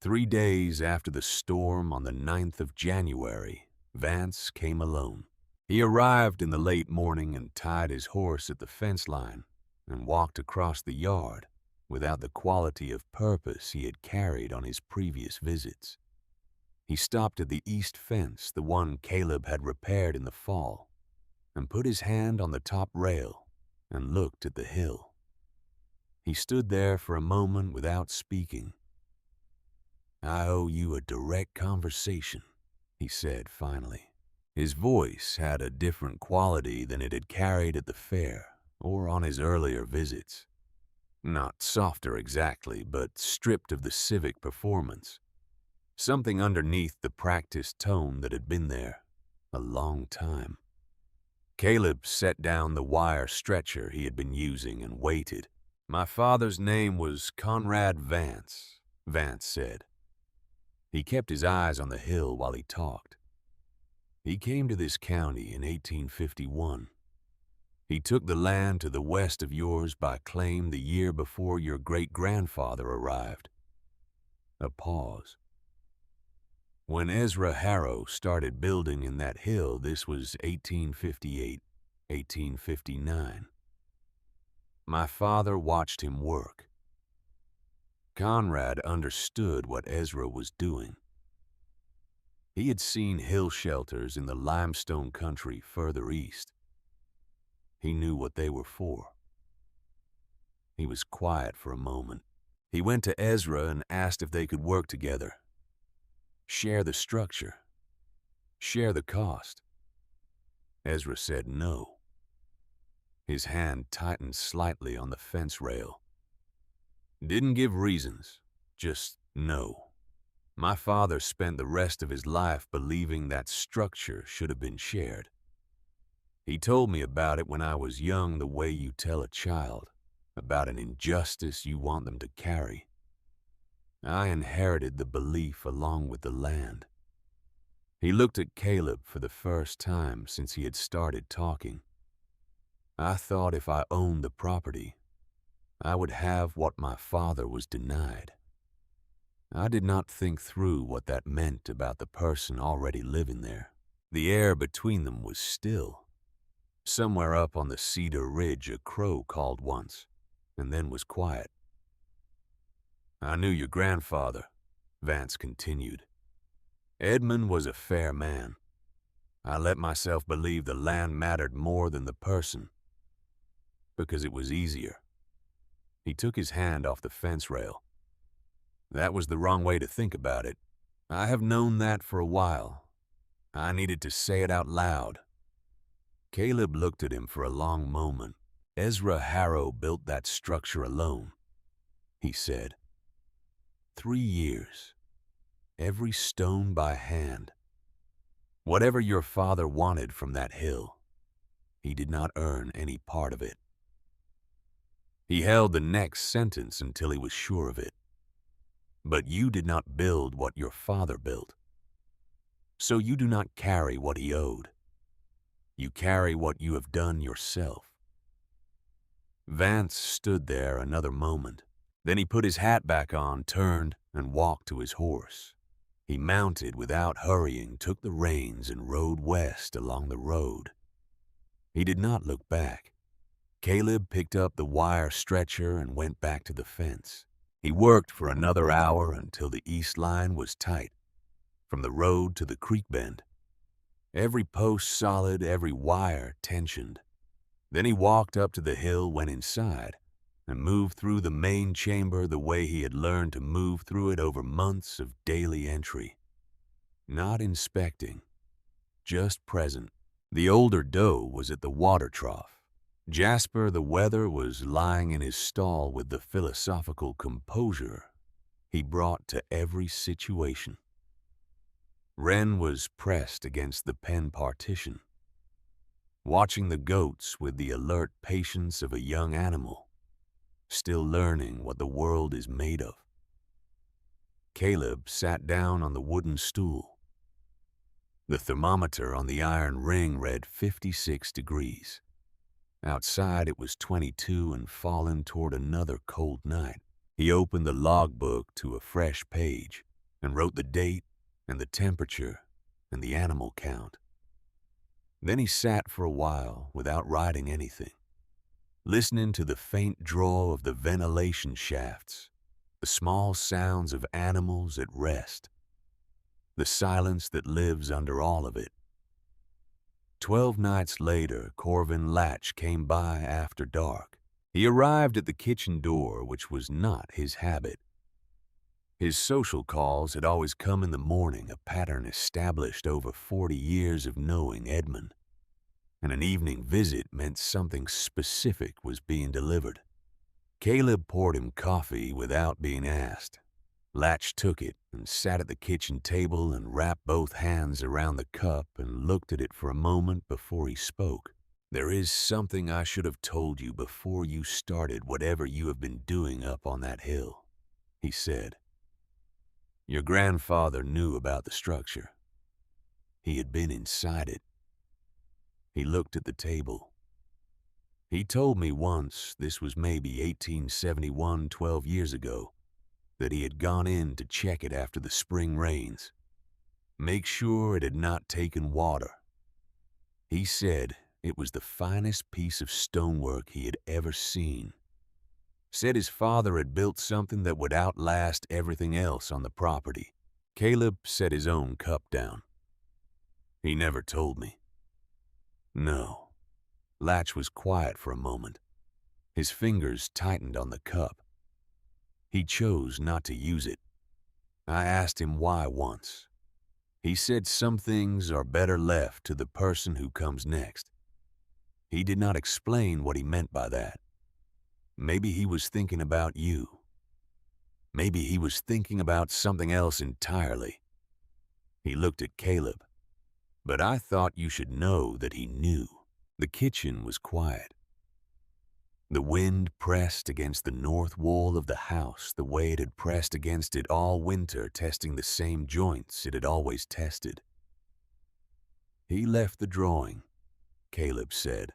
3 days after the storm on the 9th of January, Vance came alone. He arrived in the late morning and tied his horse at the fence line and walked across the yard without the quality of purpose he had carried on his previous visits. He stopped at the east fence, the one Caleb had repaired in the fall, and put his hand on the top rail and looked at the hill. He stood there for a moment without speaking. "I owe you a direct conversation," he said finally. His voice had a different quality than it had carried at the fair or on his earlier visits. Not softer exactly, but stripped of the civic performance. Something underneath the practiced tone that had been there a long time. Caleb set down the wire stretcher he had been using and waited. "My father's name was Conrad Vance," Vance said. He kept his eyes on the hill while he talked. "He came to this county in 1851. He took the land to the west of yours by claim the year before your great-grandfather arrived." A pause. "When Ezra Harrow started building in that hill, this was 1858, 1859. My father watched him work. Conrad understood what Ezra was doing. He had seen hill shelters in the limestone country further east. He knew what they were for." He was quiet for a moment. He went to Ezra and asked if they could work together. Share the structure. Share the cost. Ezra said no. His hand tightened slightly on the fence rail. Didn't give reasons, just no. My father spent the rest of his life believing that structure should have been shared. He told me about it when I was young the way you tell a child, about an injustice you want them to carry. I inherited the belief along with the land. He looked at Caleb for the first time since he had started talking. I thought if I owned the property, I would have what my father was denied. I did not think through what that meant about the person already living there. The air between them was still. Somewhere up on the cedar ridge a crow called once, and then was quiet. "I knew your grandfather," Vance continued. "Edmund was a fair man. I let myself believe the land mattered more than the person, because it was easier." He took his hand off the fence rail. "That was the wrong way to think about it. I have known that for a while. I needed to say it out loud." Caleb looked at him for a long moment. "Ezra Harrow built that structure alone," he said. 3 years. Every stone by hand. Whatever your father wanted from that hill, he did not earn any part of it." He held the next sentence until he was sure of it. "But you did not build what your father built. So you do not carry what he owed. You carry what you have done yourself." Vance stood there another moment. Then he put his hat back on, turned, and walked to his horse. He mounted without hurrying, took the reins, and rode west along the road. He did not look back. Caleb picked up the wire stretcher and went back to the fence. He worked for another hour until the east line was tight, from the road to the creek bend. Every post solid, every wire tensioned. Then he walked up to the hill, went inside, and moved through the main chamber the way he had learned to move through it over months of daily entry. Not inspecting, just present. The older doe was at the water trough. Jasper the Weather was lying in his stall with the philosophical composure he brought to every situation. Wren was pressed against the pen partition, watching the goats with the alert patience of a young animal, still learning what the world is made of. Caleb sat down on the wooden stool. The thermometer on the iron ring read 56 degrees. Outside it was 22 and falling toward another cold night. He opened the logbook to a fresh page and wrote the date and the temperature and the animal count. Then he sat for a while without writing anything, listening to the faint draw of the ventilation shafts, the small sounds of animals at rest, the silence that lives under all of it. 12 nights later, Corvin Latch came by after dark. He arrived at the kitchen door, which was not his habit. His social calls had always come in the morning, a pattern established over 40 years of knowing Edmund. And an evening visit meant something specific was being delivered. Caleb poured him coffee without being asked. Latch took it and sat at the kitchen table and wrapped both hands around the cup and looked at it for a moment before he spoke. "There is something I should have told you before you started whatever you have been doing up on that hill," he said. "Your grandfather knew about the structure. He had been inside it." He looked at the table. "He told me once, this was maybe 1871, 12 years ago, that he had gone in to check it after the spring rains. Make sure it had not taken water. He said it was the finest piece of stonework he had ever seen. Said his father had built something that would outlast everything else on the property." Caleb set his own cup down. "He never told me." "No." Latch was quiet for a moment. His fingers tightened on the cup. "He chose not to use it. I asked him why once. He said some things are better left to the person who comes next. He did not explain what he meant by that. Maybe he was thinking about you. Maybe he was thinking about something else entirely." He looked at Caleb. "But I thought you should know that he knew." The kitchen was quiet. The wind pressed against the north wall of the house the way it had pressed against it all winter, testing the same joints it had always tested. "He left the drawing," Caleb said,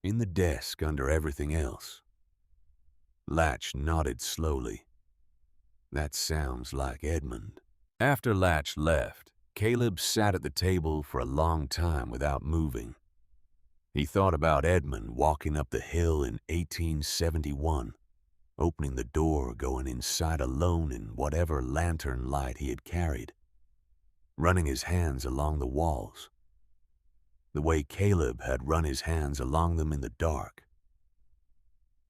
"in the desk under everything else." Latch nodded slowly. "That sounds like Edmund." After Latch left, Caleb sat at the table for a long time without moving. He thought about Edmund walking up the hill in 1871, opening the door, going inside alone in whatever lantern light he had carried, running his hands along the walls, the way Caleb had run his hands along them in the dark.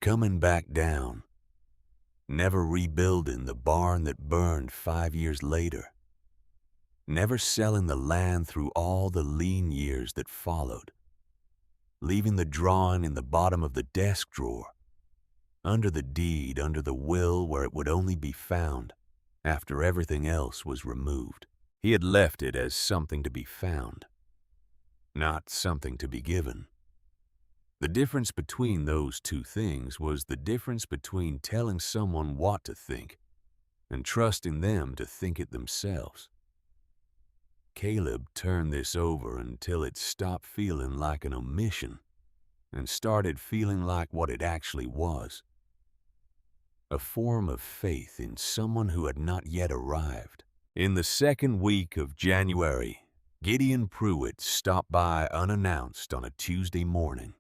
Coming back down, never rebuilding the barn that burned 5 years later, never selling the land through all the lean years that followed, leaving the drawing in the bottom of the desk drawer, under the deed, under the will where it would only be found after everything else was removed. He had left it as something to be found, not something to be given. The difference between those two things was the difference between telling someone what to think and trusting them to think it themselves. Caleb turned this over until it stopped feeling like an omission and started feeling like what it actually was. A form of faith in someone who had not yet arrived. In the second week of January, Gideon Pruitt stopped by unannounced on a Tuesday morning.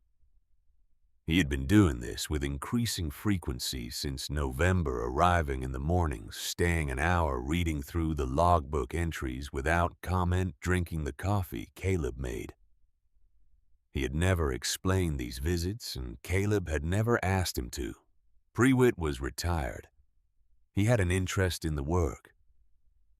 He had been doing this with increasing frequency since November, arriving in the mornings, staying an hour reading through the logbook entries without comment, drinking the coffee Caleb made. He had never explained these visits, and Caleb had never asked him to. Pruitt was retired. He had an interest in the work.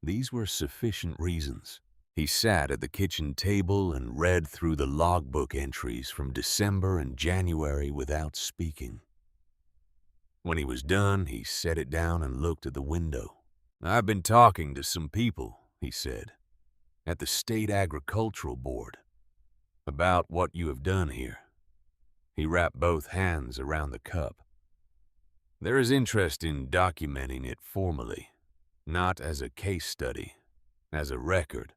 These were sufficient reasons. He sat at the kitchen table and read through the logbook entries from December and January without speaking. When he was done, he set it down and looked at the window. "I've been talking to some people," he said, "at the State Agricultural Board, about what you have done here." He wrapped both hands around the cup. "There is interest in documenting it formally. not as a case study, as a record.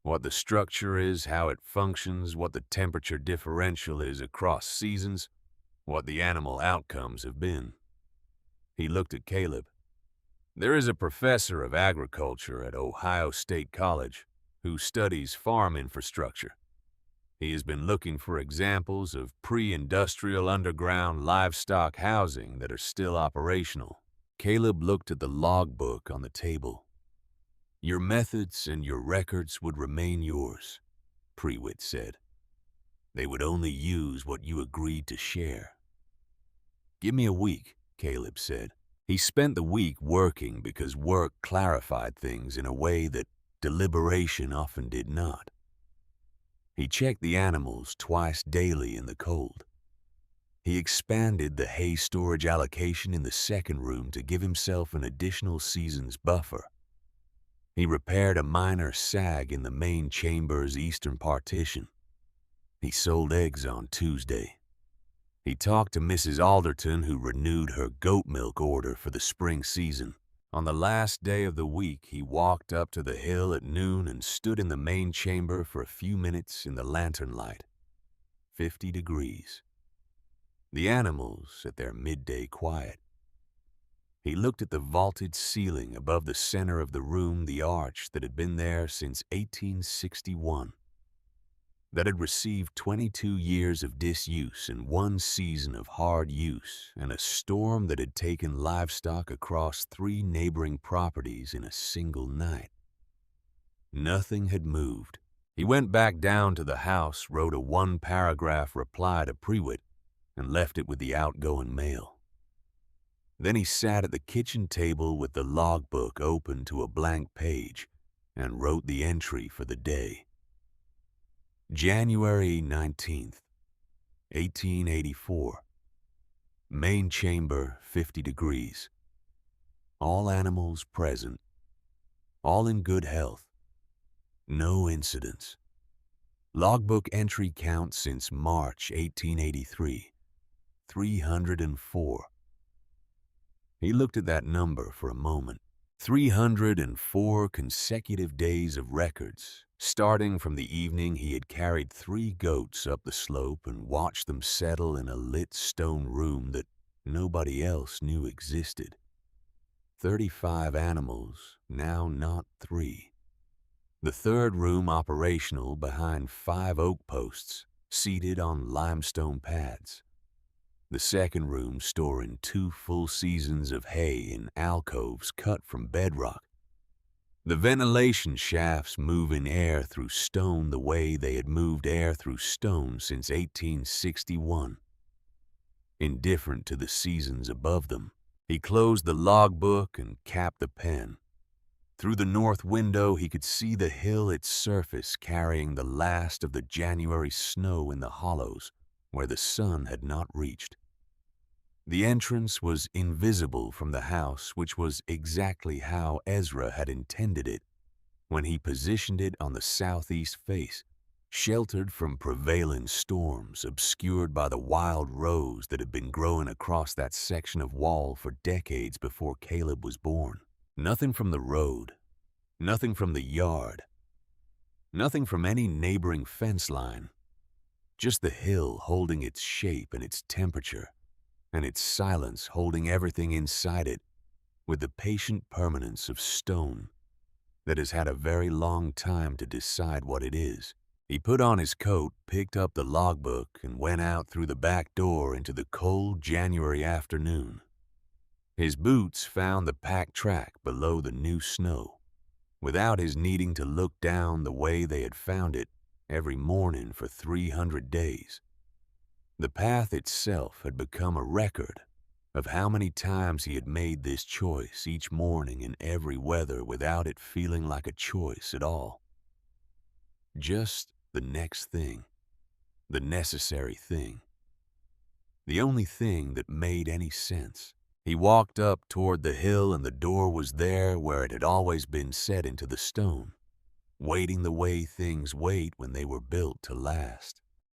What the structure is, how it functions, what the temperature differential is across seasons, what the animal outcomes have been. He looked at Caleb. There is a professor of agriculture at Ohio State College who studies farm infrastructure. He has been looking for examples of pre-industrial underground livestock housing that are still operational. Caleb looked at the logbook on the table. Your methods and your records would remain yours, Prewitt said. They would only use what you agreed to share. Give me a week, Caleb said. He spent the week working because work clarified things in a way that deliberation often did not. He checked the animals twice daily in the cold. He expanded the hay storage allocation in the second room to give himself an additional season's buffer. He repaired a minor sag in the main chamber's eastern partition. He sold eggs on Tuesday. He talked to Mrs. Alderton, who renewed her goat milk order for the spring season. On the last day of the week, he walked up to the hill at noon and stood in the main chamber for a few minutes in the lantern light. 50 degrees. The animals at their midday quiet. He looked at the vaulted ceiling above the center of the room, the arch that had been there since 1861. That had received 22 years of disuse and 1 season of hard use, and a storm that had taken livestock across 3 neighboring properties in a single night. Nothing had moved. He went back down to the house, wrote a 1-paragraph reply to Prewitt, and left it with the outgoing mail. Then he sat at the kitchen table with the logbook open to a blank page and wrote the entry for the day. January 19th, 1884. Main chamber, 50 degrees. All animals present. All in good health. No incidents. Logbook entry count since March 1883. 304. He looked at that number for a moment. 304 consecutive days of records, starting from the evening he had carried 3 goats up the slope and watched them settle in a lit stone room that nobody else knew existed. 35 animals, now not 3. The third room operational behind 5 oak posts, seated on limestone pads. The second room storing 2 full seasons of hay in alcoves cut from bedrock. The ventilation shafts moving air through stone the way they had moved air through stone since 1861. Indifferent to the seasons above them, he closed the logbook and capped the pen. Through the north window he could see the hill, its surface carrying the last of the January snow in the hollows where the sun had not reached. The entrance was invisible from the house, which was exactly how Ezra had intended it when he positioned it on the southeast face, sheltered from prevailing storms, obscured by the wild rose that had been growing across that section of wall for decades before Caleb was born. Nothing from the road, nothing from the yard, nothing from any neighboring fence line, just the hill holding its shape and its temperature, and its silence holding everything inside it with the patient permanence of stone that has had a very long time to decide what it is. He put on his coat, picked up the logbook, and went out through the back door into the cold January afternoon. His boots found the packed track below the new snow, without his needing to look down the way they had found it every morning for 300 days. The path itself had become a record of how many times he had made this choice each morning in every weather without it feeling like a choice at all. Just the next thing, the necessary thing, the only thing that made any sense. He walked up toward the hill and the door was there where it had always been set into the stone, waiting the way things wait when they were built to last.